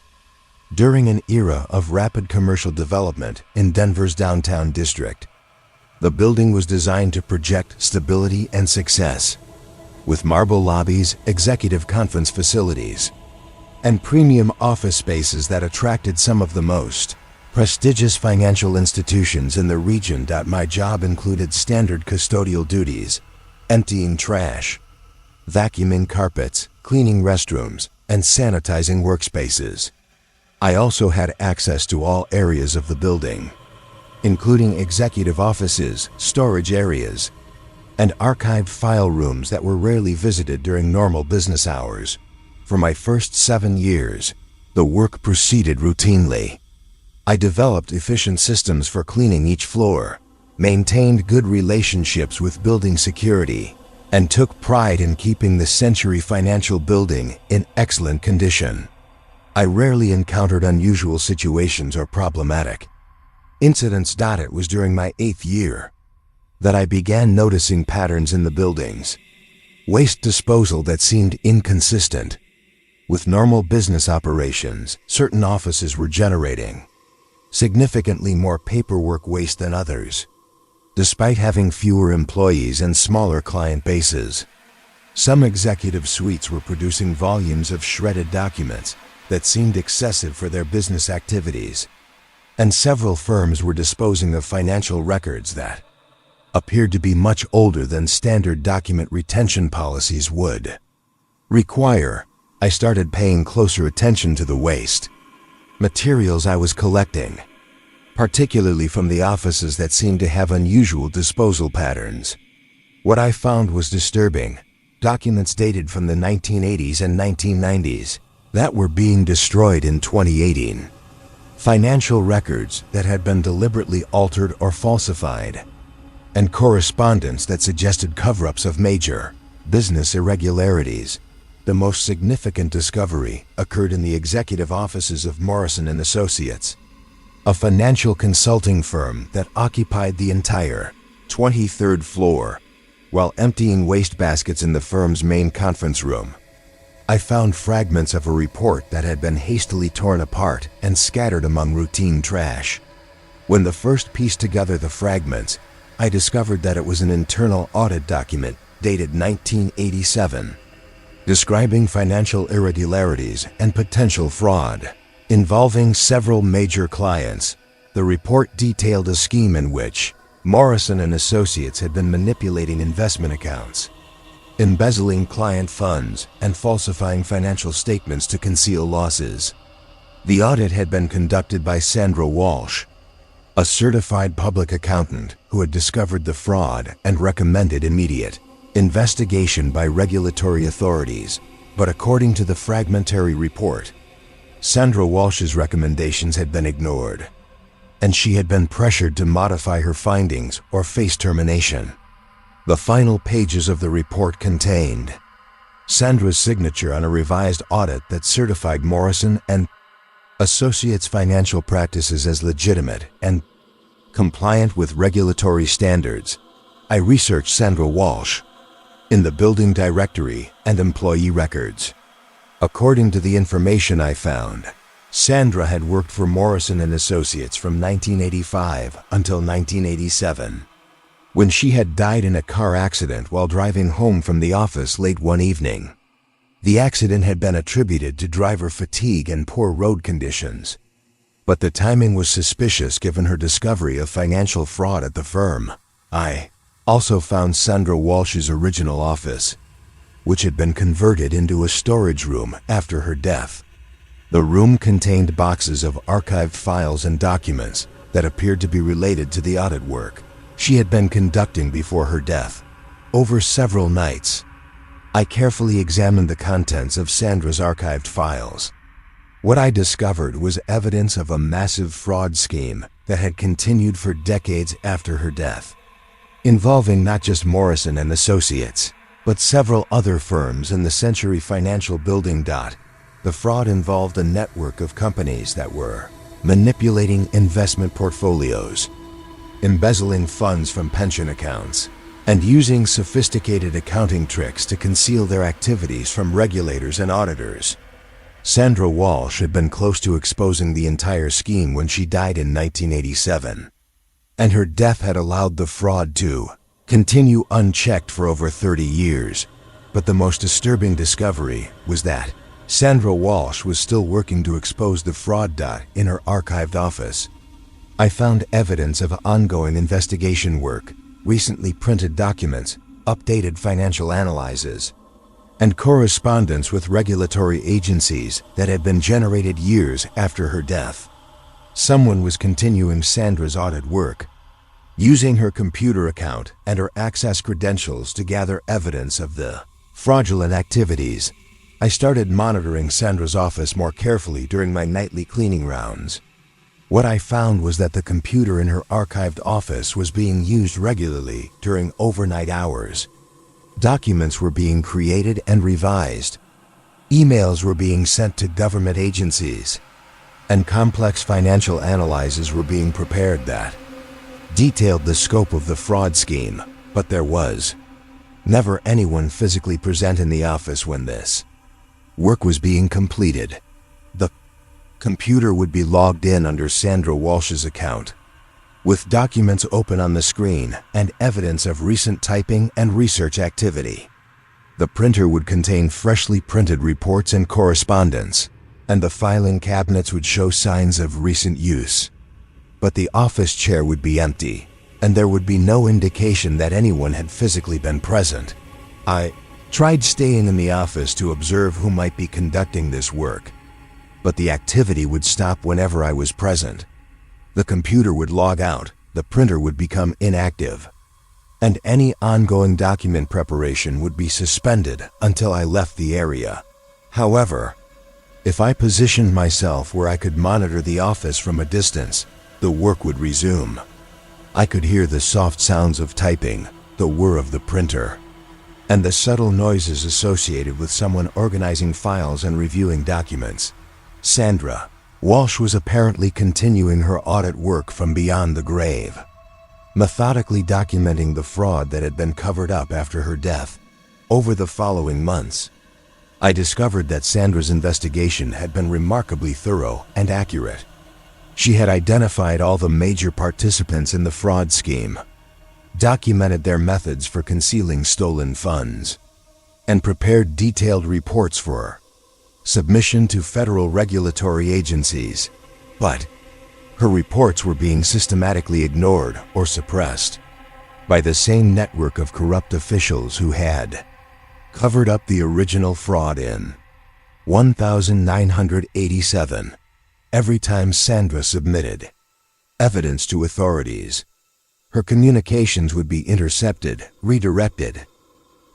during an era of rapid commercial development in Denver's downtown district. The building was designed to project stability and success, with marble lobbies, executive conference facilities, and premium office spaces that attracted some of the most prestigious financial institutions in the region. My job included standard custodial duties, emptying trash, vacuuming carpets, cleaning restrooms, and sanitizing workspaces. I also had access to all areas of the building, including executive offices, storage areas, and archived file rooms that were rarely visited during normal business hours. For my first 7 years, the work proceeded routinely. I developed efficient systems for cleaning each floor, maintained good relationships with building security, and took pride in keeping the Century Financial Building in excellent condition. I rarely encountered unusual situations or problematic incidents. It was during my 8th year that I began noticing patterns in the buildings. Waste disposal that seemed inconsistent, With normal business operations, certain offices were generating significantly more paperwork waste than others. Despite having fewer employees and smaller client bases, some executive suites were producing volumes of shredded documents that seemed excessive for their business activities, and several firms were disposing of financial records that appeared to be much older than standard document retention policies would require. I started paying closer attention to the waste materials I was collecting, particularly from the offices that seemed to have unusual disposal patterns. What I found was disturbing. Documents dated from the 1980s and 1990s that were being destroyed in 2018. Financial records that had been deliberately altered or falsified, and correspondence that suggested cover-ups of major business irregularities. The most significant discovery occurred in the executive offices of Morrison & Associates, a financial consulting firm that occupied the entire 23rd floor. While emptying waste baskets in the firm's main conference room, I found fragments of a report that had been hastily torn apart and scattered among routine trash. When the first pieced together the fragments, I discovered that it was an internal audit document dated 1987, describing financial irregularities and potential fraud involving several major clients. The report detailed a scheme in which Morrison & Associates had been manipulating investment accounts, embezzling client funds, and falsifying financial statements to conceal losses. The audit had been conducted by Sandra Walsh, a certified public accountant who had discovered the fraud and recommended immediate investigation by regulatory authorities. But according to the fragmentary report, Sandra Walsh's recommendations had been ignored, and she had been pressured to modify her findings or face termination. The final pages of the report contained Sandra's signature on a revised audit that certified Morrison & Associates' financial practices as legitimate and compliant with regulatory standards. I researched Sandra Walsh in the building directory and employee records. According to the information I found, Sandra had worked for Morrison & Associates from 1985 until 1987, when she had died in a car accident while driving home from the office late one evening. The accident had been attributed to driver fatigue and poor road conditions, but the timing was suspicious given her discovery of financial fraud at the firm. I also found Sandra Walsh's original office, which had been converted into a storage room after her death. The room contained boxes of archived files and documents that appeared to be related to the audit work she had been conducting before her death. Over several nights, I carefully examined the contents of Sandra's archived files. What I discovered was evidence of a massive fraud scheme that had continued for decades after her death, involving not just Morrison & Associates, but several other firms in the Century Financial Building. The fraud involved a network of companies that were manipulating investment portfolios, embezzling funds from pension accounts, and using sophisticated accounting tricks to conceal their activities from regulators and auditors. Sandra Walsh had been close to exposing the entire scheme when she died in 1987, and her death had allowed the fraud to continue unchecked for over 30 years. But the most disturbing discovery was that Sandra Walsh was still working to expose the fraud. In her archived office, I found evidence of ongoing investigation work, recently printed documents, updated financial analyses, and correspondence with regulatory agencies that had been generated years after her death. Someone was continuing Sandra's audit work, using her computer account and her access credentials to gather evidence of the fraudulent activities. I started monitoring Sandra's office more carefully during my nightly cleaning rounds. What I found was that the computer in her archived office was being used regularly during overnight hours. Documents were being created and revised. Emails were being sent to government agencies, and complex financial analyses were being prepared that detailed the scope of the fraud scheme. But there was never anyone physically present in the office when this Work was being completed. The computer would be logged in under Sandra Walsh's account, with documents open on the screen and evidence of recent typing and research activity. The printer would contain freshly printed reports and correspondence, and the filing cabinets would show signs of recent use. But the office chair would be empty, and there would be no indication that anyone had physically been present. I tried staying in the office to observe who might be conducting this work, but the activity would stop whenever I was present. The computer would log out, the printer would become inactive, and any ongoing document preparation would be suspended until I left the area. However, if I positioned myself where I could monitor the office from a distance, the work would resume. I could hear the soft sounds of typing, the whir of the printer, and the subtle noises associated with someone organizing files and reviewing documents. Sandra Walsh was apparently continuing her audit work from beyond the grave, methodically documenting the fraud that had been covered up after her death. Over the following months, I discovered that Sandra's investigation had been remarkably thorough and accurate. She had identified all the major participants in the fraud scheme, documented their methods for concealing stolen funds, and prepared detailed reports for submission to federal regulatory agencies. But her reports were being systematically ignored or suppressed by the same network of corrupt officials who had covered up the original fraud in 1987. Every time Sandra submitted evidence to authorities, her communications would be intercepted, redirected,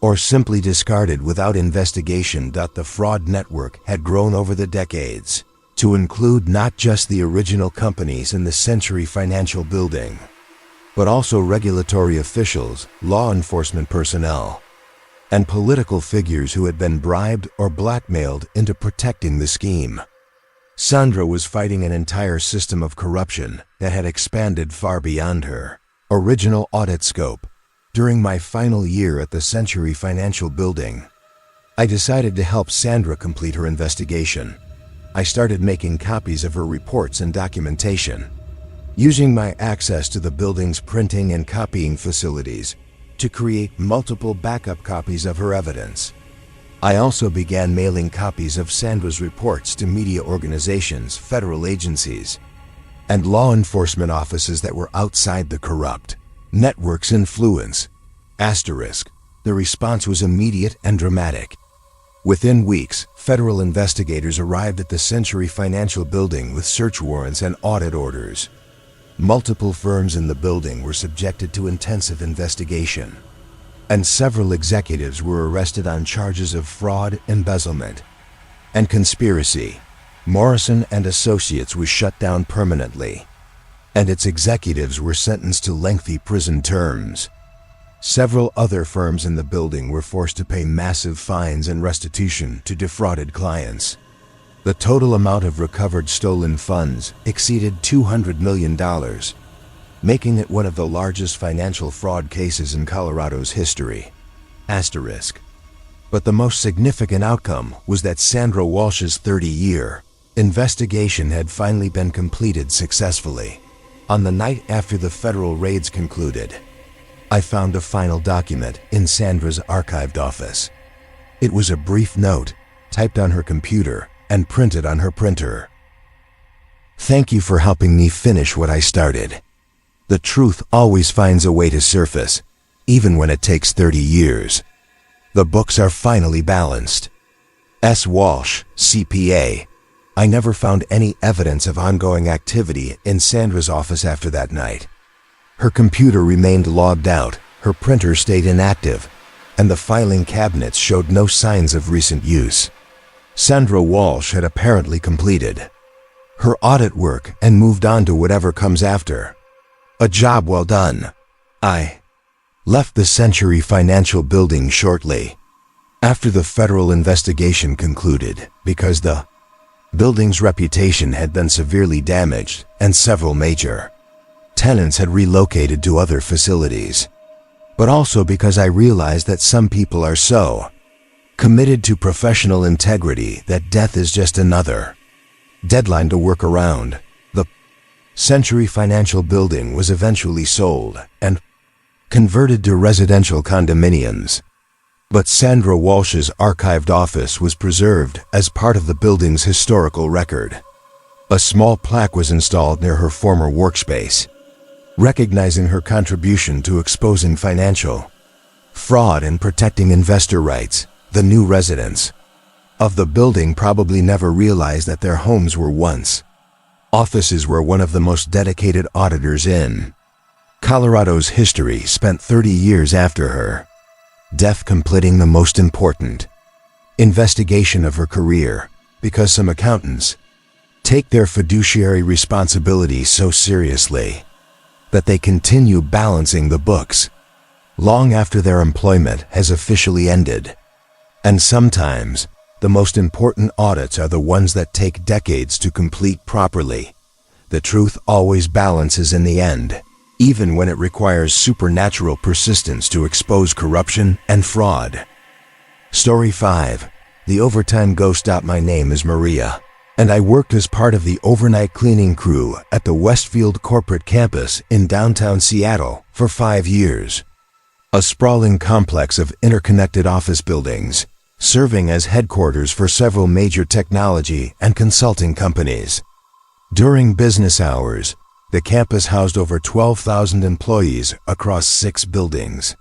or simply discarded without investigation. The fraud network had grown over the decades to include not just the original companies in the Century Financial Building, but also regulatory officials, law enforcement personnel, and political figures who had been bribed or blackmailed into protecting the scheme. Sandra was fighting an entire system of corruption that had expanded far beyond her original audit scope. During my final year at the Century Financial Building, I decided to help Sandra complete her investigation. I started making copies of her reports and documentation, using my access to the building's printing and copying facilities to create multiple backup copies of her evidence. I also began mailing copies of Sandra's reports to media organizations, federal agencies, and law enforcement offices that were outside the corrupt network's influence. The response was immediate and dramatic. Within weeks, federal investigators arrived at the Century Financial Building with search warrants and audit orders. Multiple firms in the building were subjected to intensive investigation, and several executives were arrested on charges of fraud, embezzlement, and conspiracy. Morrison and Associates was shut down permanently, and its executives were sentenced to lengthy prison terms. Several other firms in the building were forced to pay massive fines and restitution to defrauded clients. The total amount of recovered stolen funds exceeded $200 million, making it one of the largest financial fraud cases in Colorado's history. But the most significant outcome was that Sandra Walsh's 30-year investigation had finally been completed successfully. On the night after the federal raids concluded, I found a final document in Sandra's archived office. It was a brief note, typed on her computer and printed on her printer. "Thank you for helping me finish what I started. The truth always finds a way to surface, even when it takes 30 years. The books are finally balanced. S. Walsh, CPA." I never found any evidence of ongoing activity in Sandra's office after that night. Her computer remained logged out, her printer stayed inactive, and the filing cabinets showed no signs of recent use. Sandra Walsh had apparently completed her audit work and moved on to whatever comes after. A job well done. I left the Century Financial Building shortly after the federal investigation concluded because the building's reputation had been severely damaged and several major tenants had relocated to other facilities, but also because I realized that some people are so committed to professional integrity that death is just another deadline to work around. The Century Financial building was eventually sold and converted to residential condominiums. But Sandra Walsh's archived office was preserved as part of the building's historical record. A small plaque was installed near her former workspace, recognizing her contribution to exposing financial fraud and protecting investor rights. The new residents of the building probably never realized that their homes were once offices where one of the most dedicated auditors in Colorado's history spent 30 years after her death completing the most important investigation of her career, because some accountants take their fiduciary responsibilities so seriously that they continue balancing the books long after their employment has officially ended. And sometimes, the most important audits are the ones that take decades to complete properly. The truth always balances in the end, even when it requires supernatural persistence to expose corruption and fraud. Story 5. The Overtime Ghost. My name is Maria, and I worked as part of the overnight cleaning crew at the Westfield corporate campus in downtown Seattle for 5 years. A sprawling complex of interconnected office buildings, serving as headquarters for several major technology and consulting companies. During business hours, the campus housed over 12,000 employees across 6 buildings.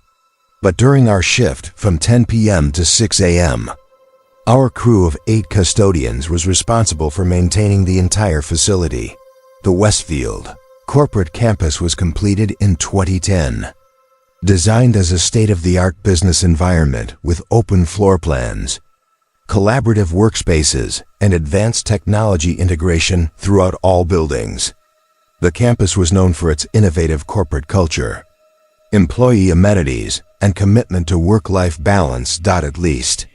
But during our shift from 10 p.m. to 6 a.m., our crew of 8 custodians was responsible for maintaining the entire facility. The Westfield corporate campus was completed in 2010. Designed as a state-of-the-art business environment with open floor plans, collaborative workspaces, and advanced technology integration throughout all buildings. The campus was known for its innovative corporate culture, employee amenities, and commitment to work-life balance. At least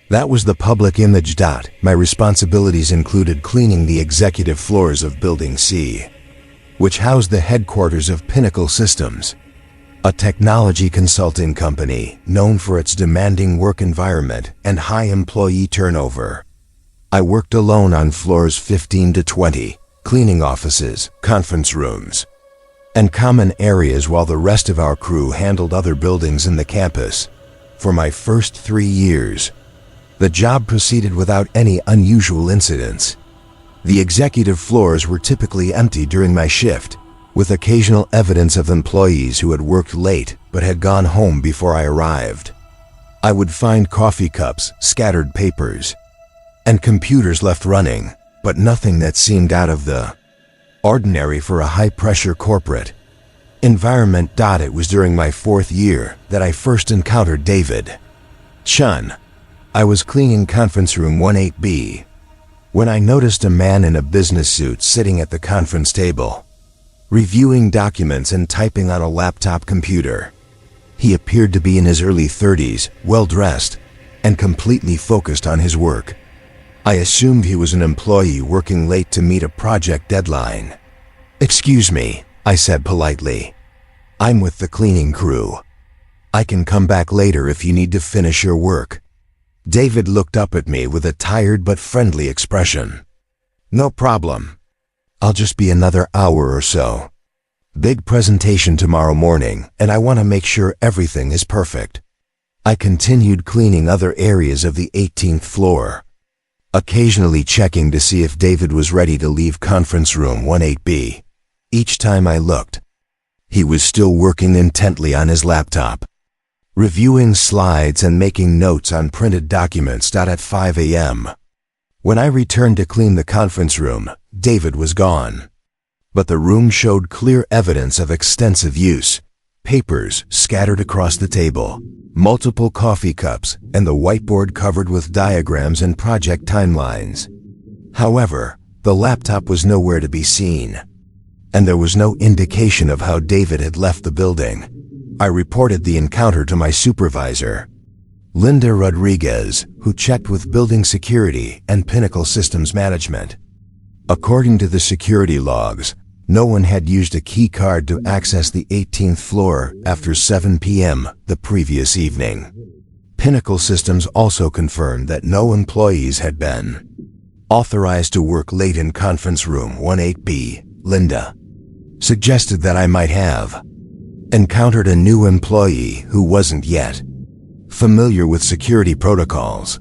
that was the public image. My responsibilities included cleaning the executive floors of Building C, which housed the headquarters of Pinnacle Systems, a technology consulting company known for its demanding work environment and high employee turnover. I worked alone on floors 15 to 20, cleaning offices, conference rooms, and common areas, while the rest of our crew handled other buildings in the campus. For my first 3 years, the job proceeded without any unusual incidents. The executive floors were typically empty during my shift, with occasional evidence of employees who had worked late but had gone home before I arrived. I would find coffee cups, scattered papers, and computers left running, but nothing that seemed out of the ordinary for a high-pressure corporate environment. It was during my 4th year that I first encountered David Chun. I was cleaning conference room 18B when I noticed a man in a business suit sitting at the conference table, reviewing documents and typing on a laptop computer. He appeared to be in his early 30s, well-dressed, and completely focused on his work. I assumed he was an employee working late to meet a project deadline. "Excuse me," I said politely. "I'm with the cleaning crew. I can come back later if you need to finish your work." David looked up at me with a tired but friendly expression. "No problem. I'll just be another hour or so. Big presentation tomorrow morning, and I want to make sure everything is perfect." I continued cleaning other areas of the 18th floor, occasionally checking to see if David was ready to leave conference room 18B. Each time I looked, he was still working intently on his laptop, reviewing slides and making notes on printed documents. At 5 a.m., when I returned to clean the conference room, David was gone. But the room showed clear evidence of extensive use: papers scattered across the table, multiple coffee cups, and the whiteboard covered with diagrams and project timelines. However, the laptop was nowhere to be seen, and there was no indication of how David had left the building. I reported the encounter to my supervisor, Linda Rodriguez, who checked with building security and Pinnacle Systems management. According to the security logs, no one had used a key card to access the 18th floor after 7 p.m. the previous evening. Pinnacle Systems also confirmed that no employees had been authorized to work late in conference room 18B. Linda suggested that I might have encountered a new employee who wasn't yet familiar with security protocols,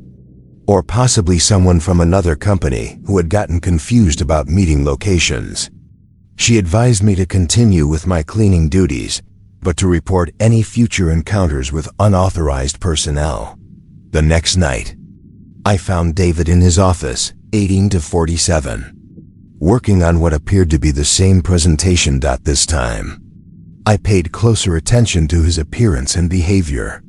or possibly someone from another company who had gotten confused about meeting locations. She advised me to continue with my cleaning duties, but to report any future encounters with unauthorized personnel. The next night, I found David in his office, 18 to 47, working on what appeared to be the same presentation. This time, I paid closer attention to his appearance and behavior.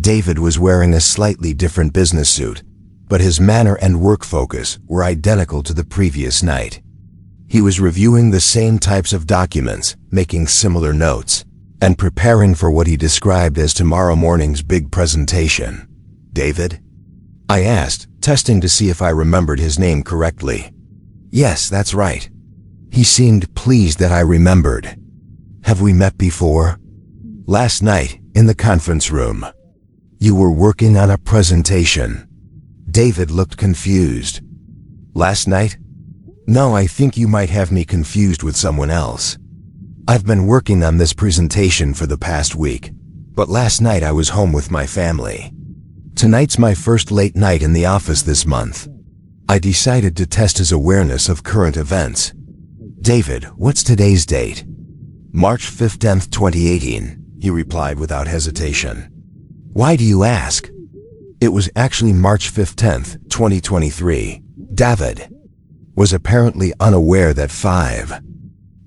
David was wearing a slightly different business suit, but his manner and work focus were identical to the previous night. He was reviewing the same types of documents, making similar notes, and preparing for what he described as tomorrow morning's big presentation. "David?" I asked, testing to see if I remembered his name correctly. "Yes, that's right." He seemed pleased that I remembered. "Have we met before?" "Last night, in the conference room. You were working on a presentation." David looked confused. "Last night? No, I think you might have me confused with someone else. I've been working on this presentation for the past week, but last night I was home with my family. Tonight's my first late night in the office this month. I decided to test his awareness of current events." "David, what's today's date?" "March 15th, 2018, he replied without hesitation. "Why do you ask?" "It was actually March 15th, 2023. David was apparently unaware that 5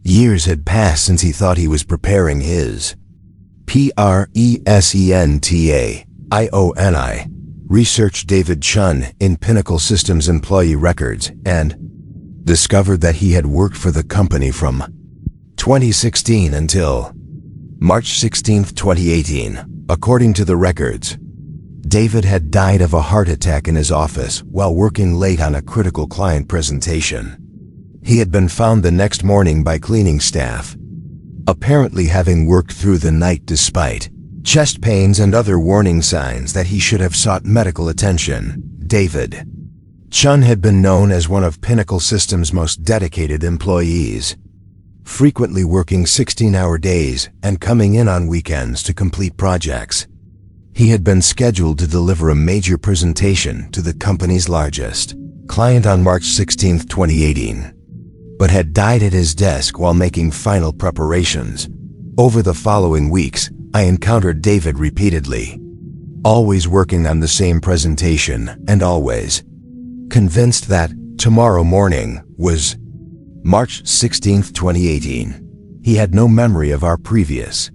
years had passed since he thought he was preparing his presentaion. Researched David Chun in Pinnacle Systems employee records and discovered that he had worked for the company from 2016 until March 16, 2018. According to the records, David had died of a heart attack in his office while working late on a critical client presentation. He had been found the next morning by cleaning staff, apparently having worked through the night despite chest pains and other warning signs that he should have sought medical attention. David Chun had been known as one of Pinnacle Systems' most dedicated employees, frequently working 16-hour days and coming in on weekends to complete projects. He had been scheduled to deliver a major presentation to the company's largest client on March 16, 2018, but had died at his desk while making final preparations. Over the following weeks, I encountered David repeatedly, always working on the same presentation and always convinced that tomorrow morning was March 16, 2018. He had no memory of our previous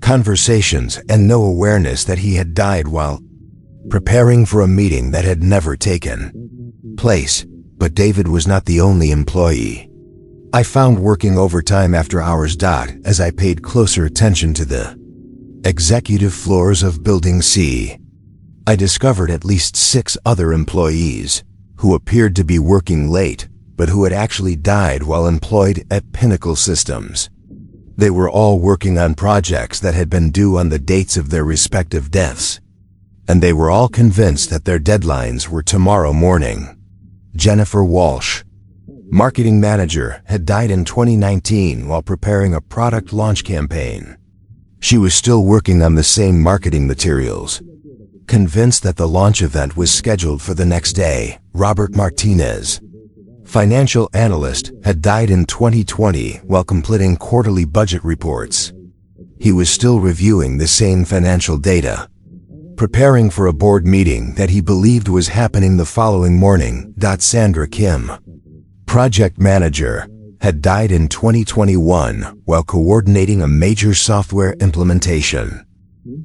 conversations and no awareness that he had died while preparing for a meeting that had never taken place. But David was not the only employee I found working overtime after hours. As I paid closer attention to the executive floors of Building C, I discovered at least 6 other employees who appeared to be working late, but who had actually died while employed at Pinnacle Systems. They were all working on projects that had been due on the dates of their respective deaths, and they were all convinced that their deadlines were tomorrow morning. Jennifer Walsh, marketing manager, had died in 2019 while preparing a product launch campaign. She was still working on the same marketing materials, convinced that the launch event was scheduled for the next day. Robert Martinez, financial analyst, had died in 2020 while completing quarterly budget reports. He was still reviewing the same financial data, preparing for a board meeting that he believed was happening the following morning. Sandra Kim, project manager, had died in 2021 while coordinating a major software implementation.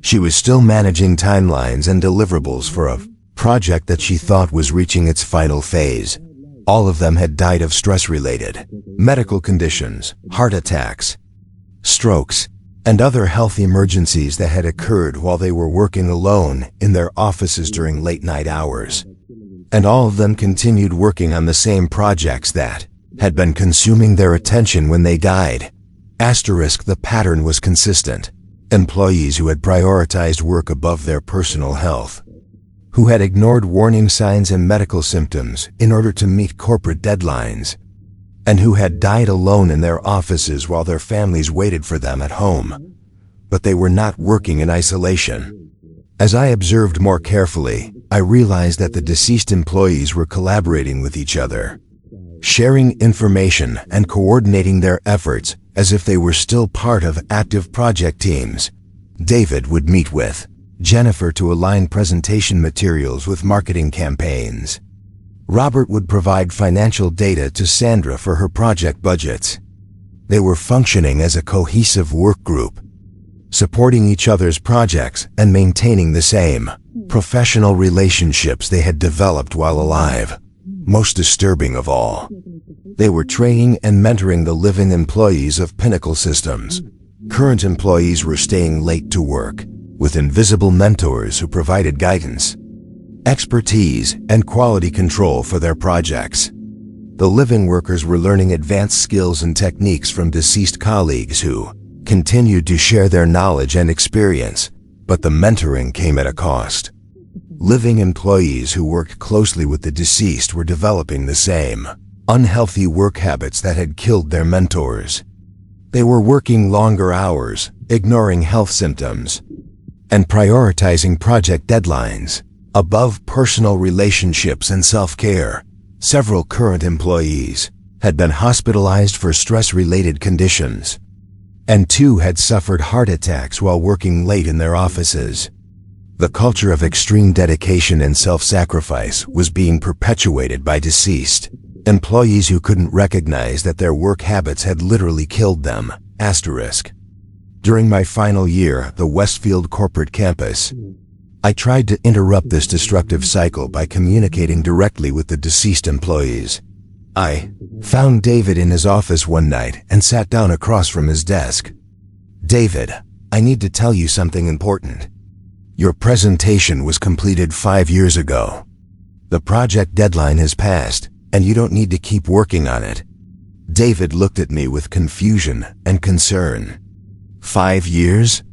She was still managing timelines and deliverables for a project that she thought was reaching its final phase. All of them had died of stress-related medical conditions, heart attacks, strokes, and other health emergencies that had occurred while they were working alone in their offices during late-night hours. And all of them continued working on the same projects that had been consuming their attention when they died. The pattern was consistent. Employees who had prioritized work above their personal health, who had ignored warning signs and medical symptoms in order to meet corporate deadlines, and who had died alone in their offices while their families waited for them at home. But they were not working in isolation. As I observed more carefully, I realized that the deceased employees were collaborating with each other, sharing information and coordinating their efforts as if they were still part of active project teams. David would meet with Jennifer to align presentation materials with marketing campaigns. Robert would provide financial data to Sandra for her project budgets. They were functioning as a cohesive work group, supporting each other's projects and maintaining the same professional relationships they had developed while alive. Most disturbing of all, they were training and mentoring the living employees of Pinnacle Systems. Current employees were staying late to work, with invisible mentors who provided guidance, expertise, and quality control for their projects. The living workers were learning advanced skills and techniques from deceased colleagues who continued to share their knowledge and experience, but the mentoring came at a cost. Living employees who worked closely with the deceased were developing the same unhealthy work habits that had killed their mentors. They were working longer hours, ignoring health symptoms, and prioritizing project deadlines above personal relationships and self-care. Several current employees had been hospitalized for stress-related conditions, and 2 had suffered heart attacks while working late in their offices. The culture of extreme dedication and self-sacrifice was being perpetuated by deceased employees who couldn't recognize that their work habits had literally killed them. During my final year at the Westfield corporate campus, I tried to interrupt this destructive cycle by communicating directly with the deceased employees. I found David in his office one night and sat down across from his desk. "David, I need to tell you something important. Your presentation was completed 5 years ago. The project deadline has passed, and you don't need to keep working on it." David looked at me with confusion and concern. 5 years?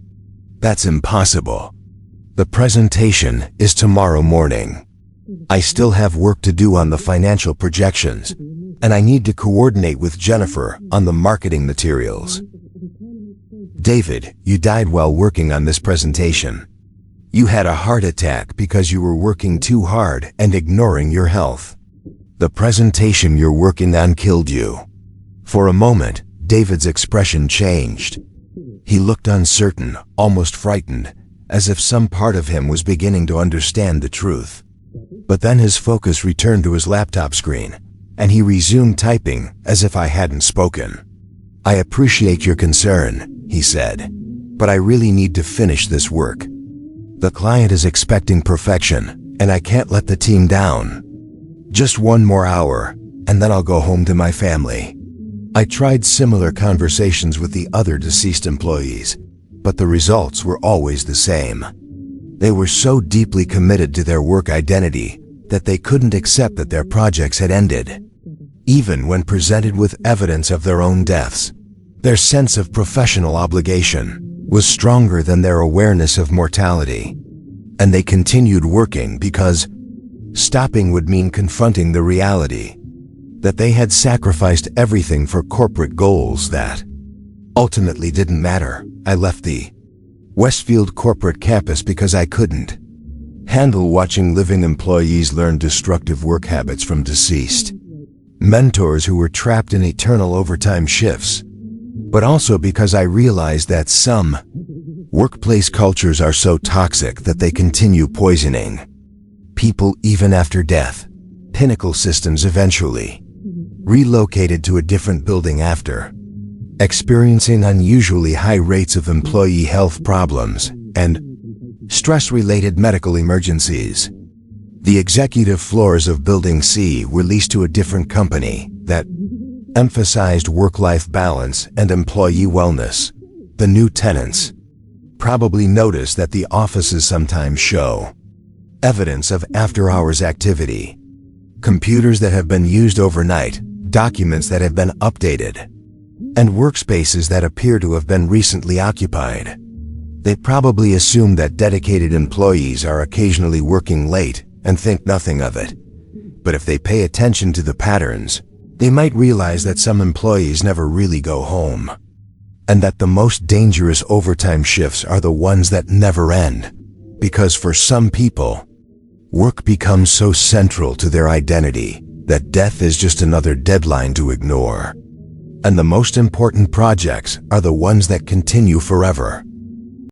That's impossible. The presentation is tomorrow morning. I still have work to do on the financial projections, and I need to coordinate with Jennifer on the marketing materials. David, you died while working on this presentation. You had a heart attack because you were working too hard and ignoring your health. The presentation you're working on killed you. For a moment, David's expression changed. He looked uncertain, almost frightened, as if some part of him was beginning to understand the truth. But then his focus returned to his laptop screen, and he resumed typing as if I hadn't spoken. "I appreciate your concern," he said, "but I really need to finish this work. The client is expecting perfection, and I can't let the team down. Just 1 more hour, and then I'll go home to my family." I tried similar conversations with the other deceased employees, but the results were always the same. They were so deeply committed to their work identity that they couldn't accept that their projects had ended. Even when presented with evidence of their own deaths, their sense of professional obligation was stronger than their awareness of mortality. And they continued working because stopping would mean confronting the reality that they had sacrificed everything for corporate goals that ultimately didn't matter. I left the Westfield corporate campus because I couldn't handle watching living employees learn destructive work habits from deceased mentors who were trapped in eternal overtime shifts, but also because I realized that some workplace cultures are so toxic that they continue poisoning people even after death. Pinnacle Systems eventually relocated to a different building after experiencing unusually high rates of employee health problems and stress-related medical emergencies. The executive floors of Building C were leased to a different company that emphasized work-life balance and employee wellness. The new tenants probably noticed that the offices sometimes show evidence of after-hours activity, computers that have been used overnight, documents that have been updated, and workspaces that appear to have been recently occupied. They probably assume that dedicated employees are occasionally working late and think nothing of it. But if they pay attention to the patterns, they might realize that some employees never really go home, and that the most dangerous overtime shifts are the ones that never end. Because for some people, work becomes so central to their identity that death is just another deadline to ignore. And the most important projects are the ones that continue forever.